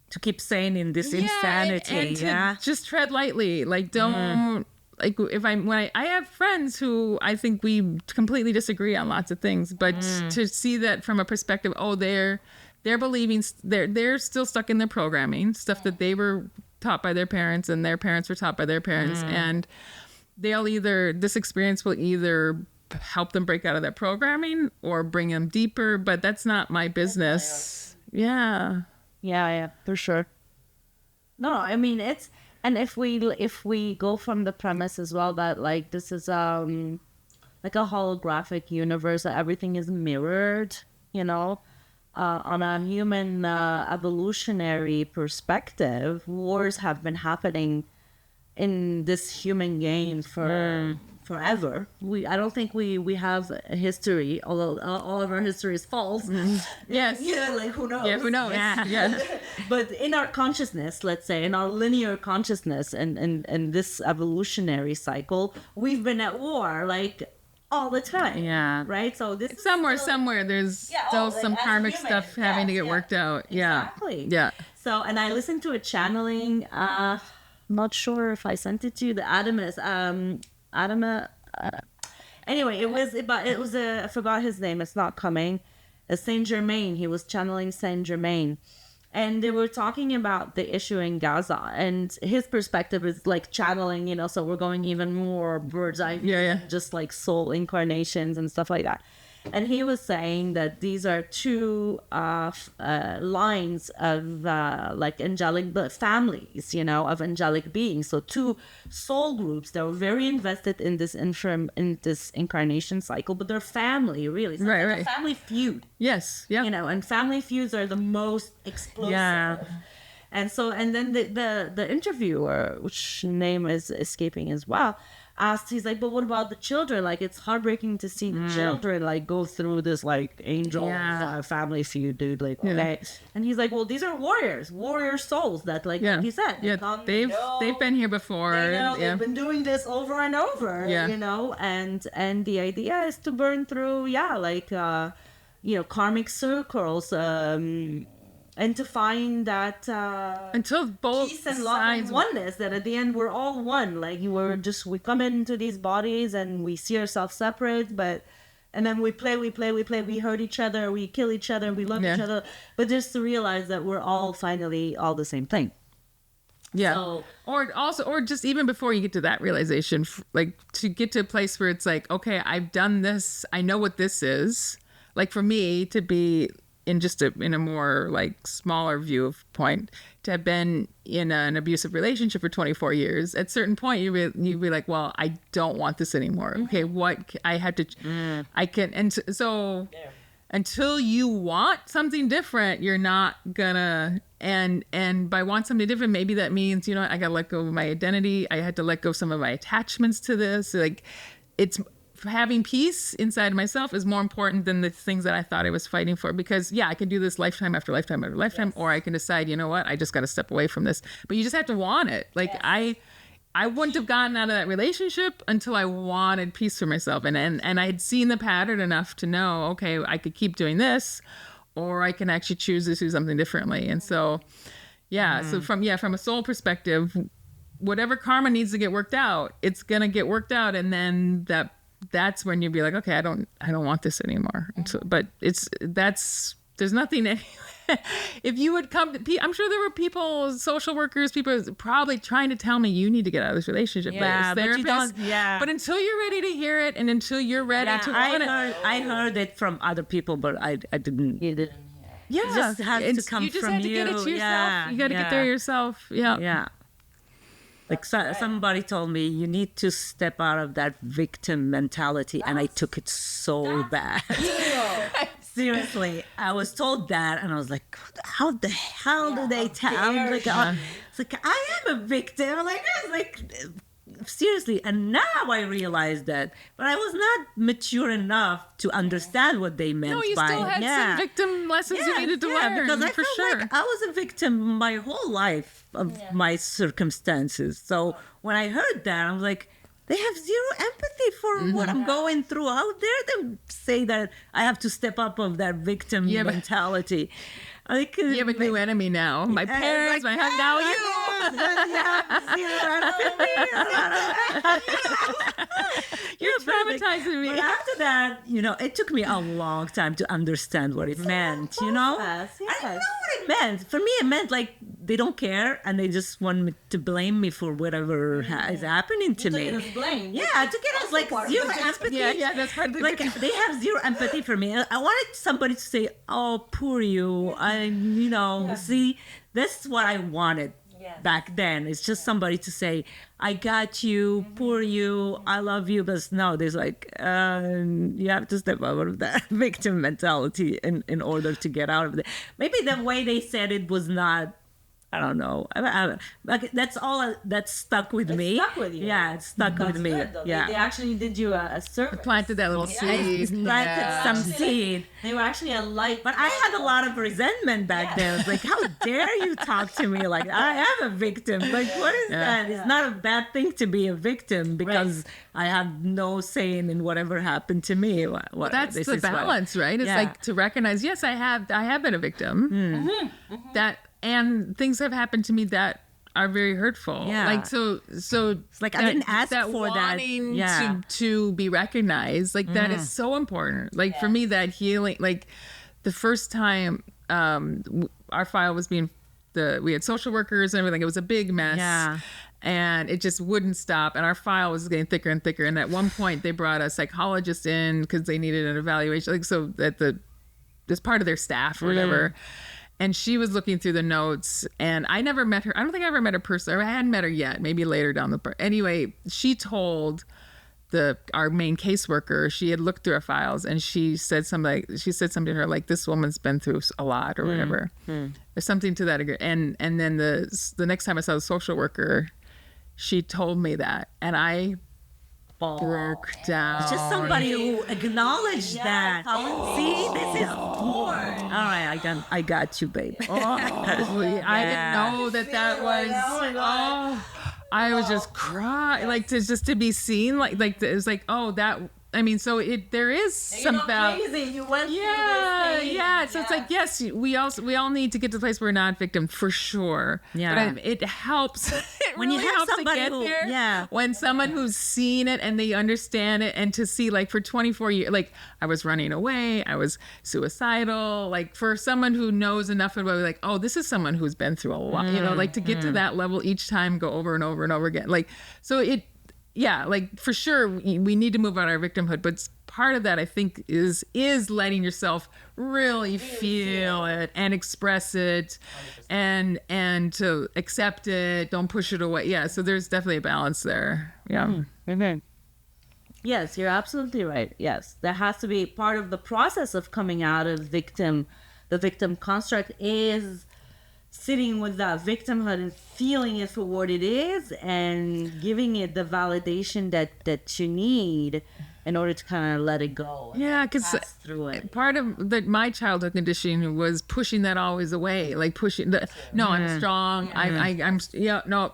to keep sane in this insanity,
and to just tread lightly. Like don't like I have friends who I think we completely disagree on lots of things, but to see that from a perspective, they're believing, they're still stuck in their programming, stuff that they were taught by their parents and their parents were taught by their parents, and this experience will either help them break out of that programming or bring them deeper, but that's not my business.
Yeah, for sure. No, I mean, it's, and if we go from the premise as well that like this is like a holographic universe, that everything is mirrored, on a human evolutionary perspective, wars have been happening in this human game for forever. I don't think we have a history, although all of our history is false.
Yes.
Yeah, like who knows?
Yeah, who knows? Yeah.
But in our consciousness, let's say, in our linear consciousness and this evolutionary cycle, we've been at war like all the time.
Yeah.
Right? So this is
Somewhere there's still some
as
karmic
human.
stuff having to
Yes,
get
yeah.
worked out. Yeah.
Exactly.
Yeah.
So, and I listened to a channeling, not sure if I sent it to you, the anyway, I forgot his name, it's not coming, Saint Germain. He was channeling Saint Germain. And they were talking about the issue in Gaza, and his perspective is like channeling, so we're going even more bird's eye view,
Yeah.
just like soul incarnations and stuff like that. And he was saying that these are two lines of like angelic families, of angelic beings. So two soul groups that were very invested in this incarnation cycle, but they're family, really. So
Right,
it's
right.
a family feud,
Yes. Yeah.
and family feuds are the most explosive.
Yeah.
And so, and then the interviewer, which name is escaping as well, asked, he's like, but what about the children? Like, it's heartbreaking to see the children like go through this like angel family feud, dude. Like, okay. And he's like, well, these are warrior souls that like he said.
Yeah. They've been here before.
They've been doing this over and over.
Yeah.
And the idea is to burn through, karmic circles, and to find that
Until both
peace and love
sides
and oneness, that at the end we're all one. Like we come into these bodies and we see ourselves separate, and then we play, we hurt each other, we kill each other, we love each other, but just to realize that we're all finally all the same thing.
Yeah.
So,
or just even before you get to that realization, like to get to a place where it's like, okay, I've done this. I know what this is. Like for me to be in a more like smaller view of point, to have been in an abusive relationship for 24 years, at a certain point you'd be like, well, I don't want this anymore. Okay, what I have to, I can, and so until you want something different, you're not gonna, and by want something different, maybe that means, I gotta let go of my identity. I had to let go of some of my attachments to this. Like, it's having peace inside myself is more important than the things that I thought I was fighting for, because I can do this lifetime after lifetime after lifetime, or I can decide, you know what, I just got to step away from this. But you just have to want it. Like I wouldn't have gotten out of that relationship until I wanted peace for myself. And I had seen the pattern enough to know, okay, I could keep doing this, or I can actually choose to do something differently. And so, so from a soul perspective, whatever karma needs to get worked out, it's going to get worked out. And then that's when you'd be like, okay, I don't want this anymore. And so, but there's nothing. If you would come to, I'm sure there were people, social workers, people probably trying to tell me you need to get out of this relationship.
Yeah, but you don't. Yeah.
But until you're ready to hear it, and until you're ready to want it,
I heard it from other people, but I didn't.
you didn't.
yeah,
It just has to come
you just
from
have to get it to yourself.
Yeah,
You got to get there yourself. Yeah.
Yeah. Like somebody told me, you need to step out of that victim mentality, and I took it so bad. Seriously, I was told that, and I was like, "How the hell do they tell?" I'm like, it's like I am a victim. Like, it's like seriously, and now I realize that, but I was not mature enough to understand what they meant.
No, you
by
still had some victim lessons you needed to learn.
Because I
for
felt
sure.
like I was a victim my whole life of my circumstances. So when I heard that, I was like, they have zero empathy for what I'm going through. How dare them say that I have to step up of that victim mentality? Like,
you have a new enemy now. My parents,
like,
now you. You're traumatizing me.
But after that, it took me a long time to understand what it meant, I didn't know what it meant. For me, it meant like they don't care and they just want me to blame me for whatever is happening to me.
Blame.
Yeah, I took it as like zero empathy.
Yeah, that's part of the
Like they have zero empathy for me. I wanted somebody to say, "Oh, poor you." See, that's what I wanted back then. It's just somebody to say, "I got you, poor you, I love you." But no, there's like, you have to step out of that victim mentality in order to get out of it. Maybe the way they said it was not I don't know. Like that's all that's stuck with me.
Stuck with you.
Yeah, it's stuck with me.
Good,
Yeah.
they actually did you a service.
Planted that little seed.
Planted some seed.
They were actually a light.
But I had a lot of resentment back then. It's like, how dare you talk to me like I am a victim? Like, what is that? It's not a bad thing to be a victim because I have no say in whatever happened to me.
That's the balance, right? It's like to recognize, yes, I have been a victim. That and things have happened to me that are very hurtful.
Yeah.
Like so
it's like I didn't ask for that.
Wanting to be recognized, like that is so important. Like for me, that healing, like the first time our file was being we had social workers and everything. It was a big mess.
Yeah.
And it just wouldn't stop. And our file was getting thicker and thicker. And at one point they brought a psychologist in because they needed an evaluation. Like, so that as part of their staff or whatever. And she was looking through the notes, and I never met her. I don't think I ever met her personally. I hadn't met her yet, maybe later down the anyway, she told our main caseworker, she had looked through our files, and she said something to her like, this woman's been through a lot or whatever. Or something to that degree. And then the next time I saw the social worker, she told me that, and I broke down.
It's just somebody who acknowledged that. See, this is porn. All right, I got you, babe.
I didn't know that was. I was just crying, like to be seen, like it was like, oh, that. I mean, so there is some
crazy. You went through this thing.
So it's like, yes, we all need to get to the place where we're not victim for sure.
Yeah.
But it helps.
When you have somebody
to get there.
Yeah.
When someone who's seen it and they understand it, and to see, like, for 24 years, like I was running away, I was suicidal, like for someone who knows enough about it, like, oh, this is someone who's been through a lot, like to get to that level each time, go over and over and over again. Like, so like for sure we need to move out of our victimhood, but part of that I think is letting yourself really feel it and express it and to accept it, don't push it away. Yeah, so there's definitely a balance there. Yeah.
Yes, you're absolutely right. Yes, that has to be part of the process of coming out of the victim construct is sitting with that victimhood and feeling it for what it is and giving it the validation that you need in order to kind of let it go.
Yeah, because part of my childhood conditioning was pushing that always away, like pushing I'm strong. I'm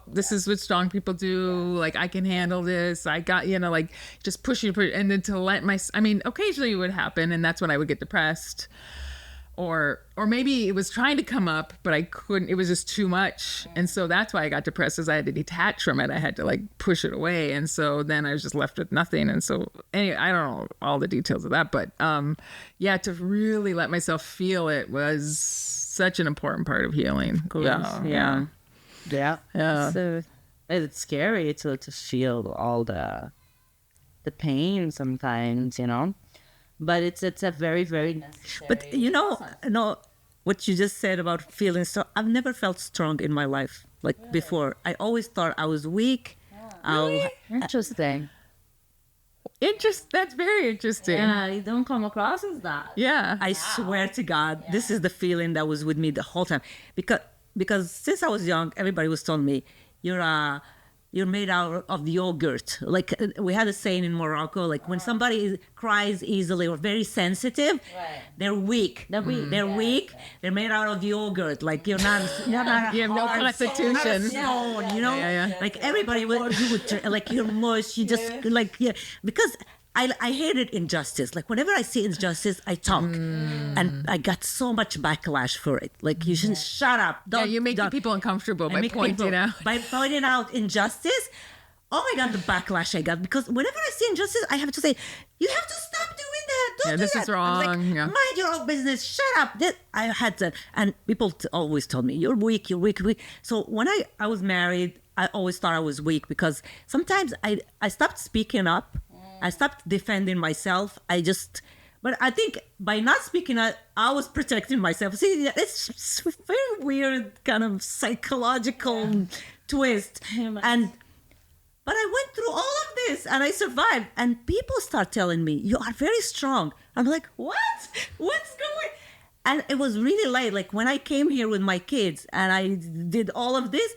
this is what strong people do. Like I can handle this. I got, like just pushing, and then to let occasionally it would happen, and that's when I would get depressed. Or maybe it was trying to come up, but I couldn't. It was just too much, and so that's why I got depressed. Is I had to detach from it. I had to like push it away, and so then I was just left with nothing. And so anyway, I don't know all the details of that, but to really let myself feel it was such an important part of healing.
Yeah. So it's scary to feel all the pain sometimes, But it's a very, very necessary.
But what you just said about feeling strong. I've never felt strong in my life before. I always thought I was weak.
Really? Interesting.
That's very interesting.
Yeah, you don't come across as that.
Yeah.
I swear to God, this is the feeling that was with me the whole time. Because since I was young, everybody was telling me, you're made out of yogurt. Like we had a saying in Morocco, like when somebody cries easily or very sensitive, they're weak. They're weak. They're made out of yogurt. Like you have
no constitution.
Stone, Like everybody would like you're mush. You just because I hated injustice. Like whenever I see injustice, I talk, and I got so much backlash for it. Like you shouldn't shut up.
You make people uncomfortable by pointing out
injustice. Oh my God, the backlash I got, because whenever I see injustice, I have to say, you have to stop doing that. Don't do
this
that.
Is wrong.
Mind your own business. Shut up. I had to, and people always told me, you're weak. So when I was married, I always thought I was weak because sometimes I stopped speaking up. I stopped defending myself. But I think by not speaking up, I was protecting myself. See, it's a very weird kind of psychological twist. But I went through all of this and I survived. And people start telling me, you are very strong. I'm like, what? What's going on? And it was really late. Like when I came here with my kids and I did all of this,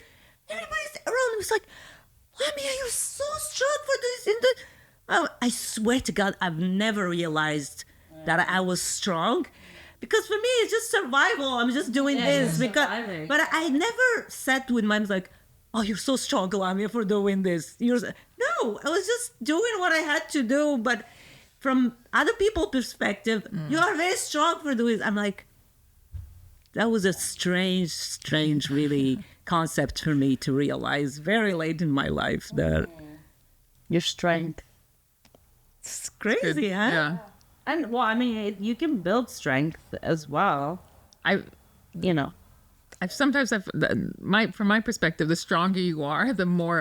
everybody's around was like, Lemmy, are you so strong for this? Oh, I swear to God, I've never realized that I was strong. Because for me, it's just survival. I'm just doing this. But I never sat with my like, oh, you're so strong, Lamia, for doing this. No, I was just doing what I had to do. But from other people's perspective, you are very strong for doing it. I'm like, that was a strange, really concept for me to realize very late in my life that
your strength.
It's crazy, huh?
Yeah.
And well, I mean, you can build strength as well. I've
from my perspective, the stronger you are, the more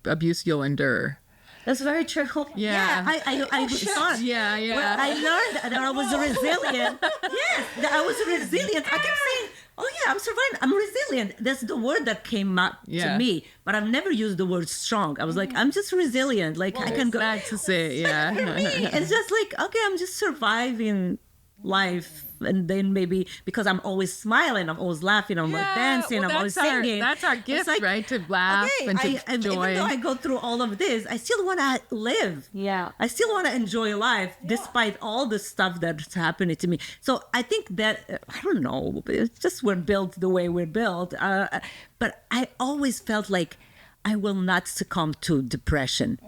abuse you'll endure.
That's very true.
Yeah.
I saw it.
Yeah.
Well, I learned that I was resilient. Yes, that I was resilient. I kept saying, oh yeah, I'm surviving. I'm resilient. That's the word that came up to me. But I've never used the word strong. I was like, I'm just resilient. Like I can go.
That's to say, yeah.
For me, it's just like, okay, I'm just surviving life. And then maybe because I'm always smiling, I'm always laughing, I'm always dancing, I'm always singing.
That's our gift, like, right? To laugh and to enjoy.
Even though I go through all of this, I still want to live.
Yeah.
I still want to enjoy life despite all the stuff that's happening to me. So I think that, I don't know, it's just we're built the way we're built. But I always felt like I will not succumb to depression.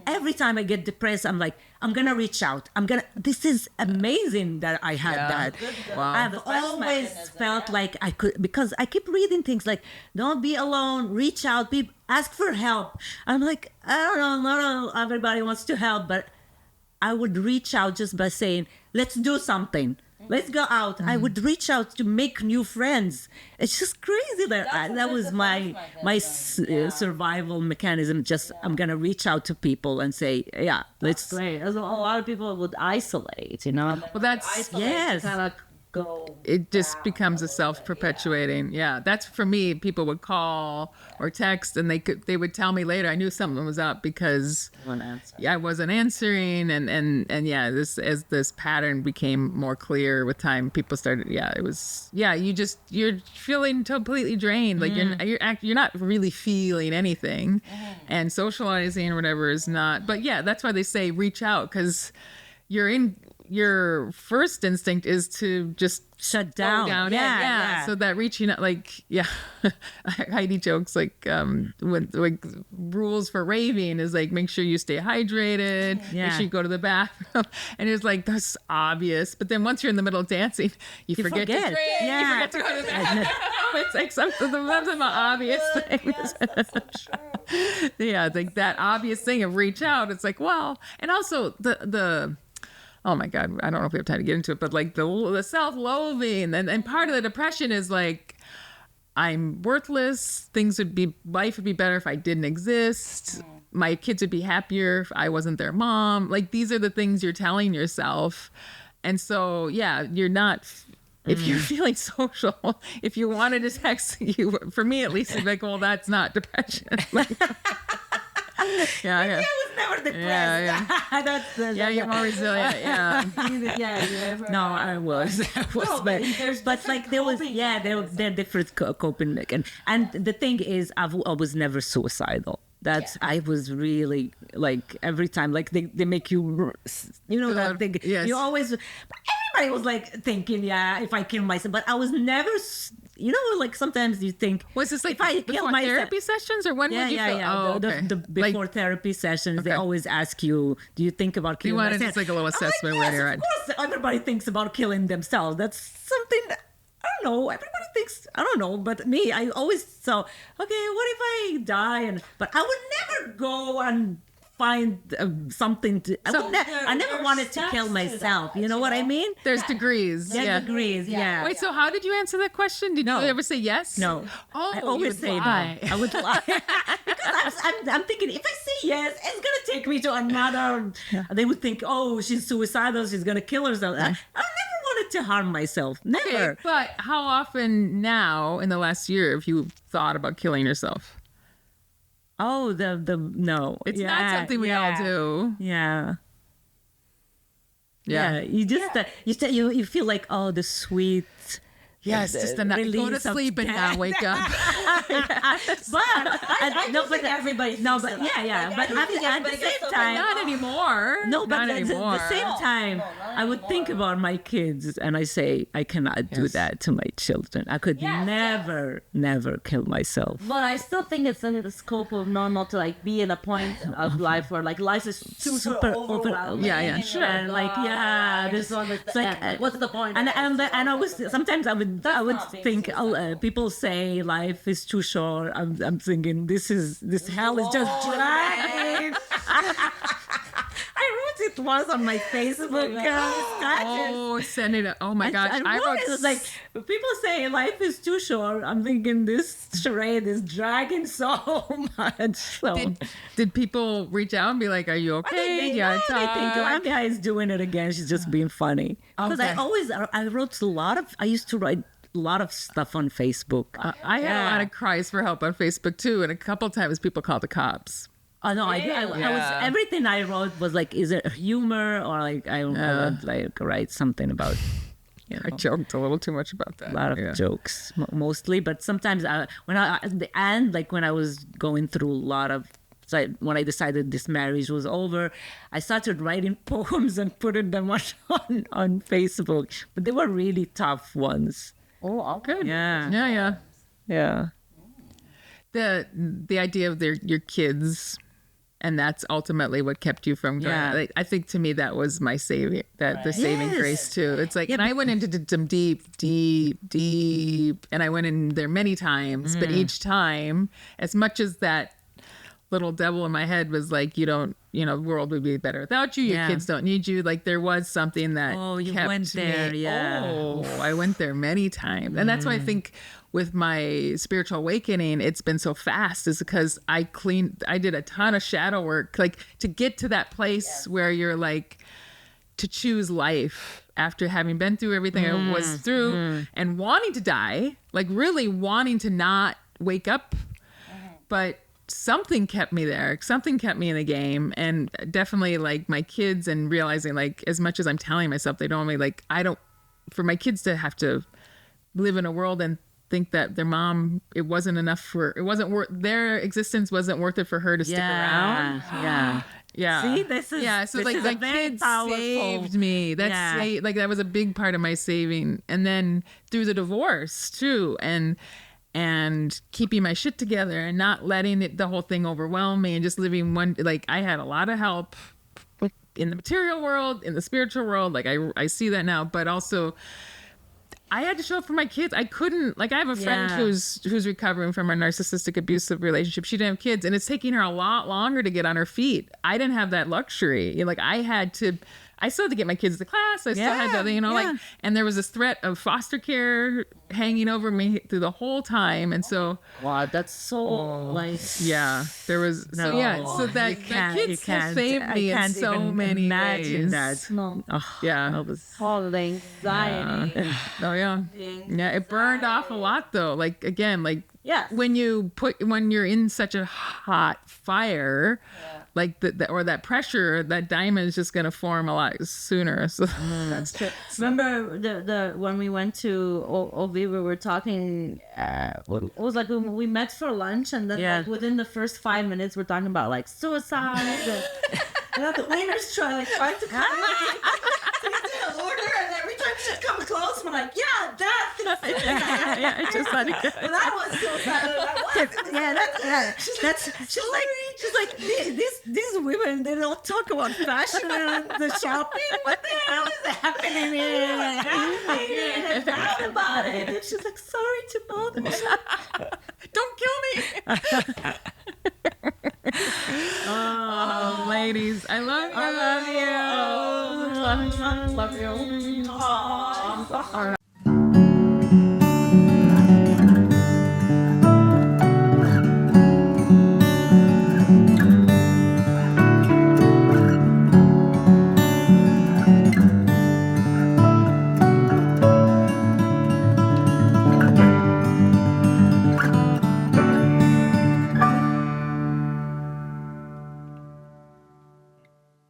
Every time I get depressed, I'm like, I'm going to reach out. This is amazing that I had that.
Wow.
I've always felt like I could, because I keep reading things like, don't be alone, reach out, ask for help. I'm like, I don't know, not everybody wants to help, but I would reach out just by saying, let's do something. Let's go out. I would reach out to make new friends. It's just crazy that was my survival mechanism. Just I'm gonna reach out to people and say, yeah, let's.
Great. A lot of people would isolate, you know.
Well, that's
yes.
Kind of go.
It just becomes a self-perpetuating. Yeah, that's for me. People would call or text, and they would tell me later. I knew something was up because I wasn't answering, and yeah, this pattern became more clear with time. People started. Yeah, it was. Yeah, you're feeling completely drained. Like you're not really feeling anything, and socializing or whatever is not. But yeah, that's why they say reach out, because your first instinct is to just
shut down.
Yeah. So that reaching out, like, Heidi jokes like, when like rules for raving is like, make sure you stay hydrated, make sure you go to the bathroom. And it's like, that's obvious. But then once you're in the middle of dancing, you forget to drink.
Yeah.
You forget to go to the bathroom. It's like some of the obvious things. Yeah, it's like that obvious thing of reach out. It's like, well, and also the oh my God, I don't know if we have time to get into it, but like the self-loathing and part of the depression is like, I'm worthless. Life would be better if I didn't exist. My kids would be happier if I wasn't their mom. Like, these are the things you're telling yourself. And so, yeah, you're not, if you're feeling social, if you wanted to text you, for me at least, it's like, well, that's not depression. Yeah.
I was never depressed.
Yeah, you're more resilient. Yeah.
No, I was. But like there are different coping and the thing is, I was never suicidal. I was really like every time like they make you that thing.
Yes.
You always. Everybody was like thinking, if I kill myself, but I was never. Like sometimes you think,
was this like
if I kill myself,
therapy sessions or when would you feel?
Oh, okay. The before therapy sessions, they always ask you, do you think about killing yourself?
You wanted just like a little assessment when you're at.
Of course, everybody thinks about killing themselves. That's something that, I don't know. Everybody thinks, I don't know, but me, I always saw, okay, what if I die? But I would never go and find something to. I never wanted to kill myself. You know what I mean?
There's degrees.
Degrees. Yeah.
Wait. So how did you answer that question? Did you ever say yes?
No.
Oh,
I always say no. I would lie because I'm thinking if I say yes, it's gonna take me to another. They would think, oh, she's suicidal. She's gonna kill herself. I never wanted to harm myself. Never.
Okay, but how often now in the last year have you thought about killing yourself?
Oh, the no.
It's not something we all do.
Yeah. Yeah, you just you feel like, oh, the sweet.
Yes, just a night. Go to sleep and not wake up.
But everybody.
No, but yeah. But at the same time,
Not anymore.
no, but
not
at
anymore.
the same time, I would think about my kids, and I say, I cannot do that to my children. I could never kill myself.
But I still think it's in the scope of not to like be in a point of life where like life is super overwhelming.
Yeah, sure.
And like,
this one is
it's like,
what's the point?
And I was sometimes I would think people say life is too short. I'm thinking this hell is just dragging. I wrote it once on my Facebook.
Send it. Oh my gosh.
I wrote it. It's like people say life is too short. I'm thinking this charade is dragging so much. So
Did people reach out and be like, "Are you okay?
they think Amia is doing it again. She's just being funny." Because I wrote I used to write a lot of stuff on Facebook.
I had a lot of cries for help on Facebook too, and a couple times people called the cops.
Oh no! I was everything I wrote was like, is it humor or like I would like write something about.
I joked a little too much about that.
A lot of jokes, mostly, but sometimes at the end, like when I was going through a lot of. So when I decided this marriage was over, I started writing poems and putting them on Facebook. But they were really tough ones.
Oh, good.
Yeah.
The idea of your kids, and that's ultimately what kept you from going.
Yeah.
I think to me that was my saving, the saving grace too. It's like, and I went into some deep, and I went in there many times, but each time, as much as that little devil in my head was like, the world would be better without you. Your kids don't need you. Like there was something that
you
kept
went there.
me.
Yeah.
Oh, I went there many times. And that's why I think with my spiritual awakening, it's been so fast is because I did a ton of shadow work, like to get to that place where you're like, to choose life after having been through everything I was through and wanting to die, like really wanting to not wake up. But something kept me there. Something kept me in the game. And definitely like my kids and realizing like as much as I'm telling myself they don't want me, like for my kids to have to live in a world and think that their mom, their existence wasn't worth it for her to stick around. Yeah.
See, this is
So like my kids saved me. Like that was a big part of my saving. And then through the divorce too, and keeping my shit together and not letting the whole thing overwhelm me and just living I had a lot of help in the material world, in the spiritual world. Like I see that now, but also I had to show up for my kids. I couldn't, like I have a friend who's recovering from a narcissistic abusive relationship. She didn't have kids and it's taking her a lot longer to get on her feet. I didn't have that luxury. Like I still had to get my kids to class. I still had to, and there was this threat of foster care hanging over me through the whole time. And so,
wow, that's so
yeah, there was, so that kids have saved me in so many ways.
That was all the anxiety.
Yeah, it burned off a lot though. Like again, like when you're in such a hot fire, like that pressure, that diamond is just gonna form a lot sooner. So
that's true. Remember the when we went to OV, we were talking. It was like when we met for lunch, and then like within the first 5 minutes, we're talking about like suicide. And the waiter's trying to come in order, and every time she'd come close, we're like,
it's just funny.
That was suicide.
She's like these women, they don't talk about fashion and the shopping. What the hell is happening here?
And laugh about it. And she's like, sorry to bother you.
Don't kill me. Oh, ladies, I love you.
I love you. Love you.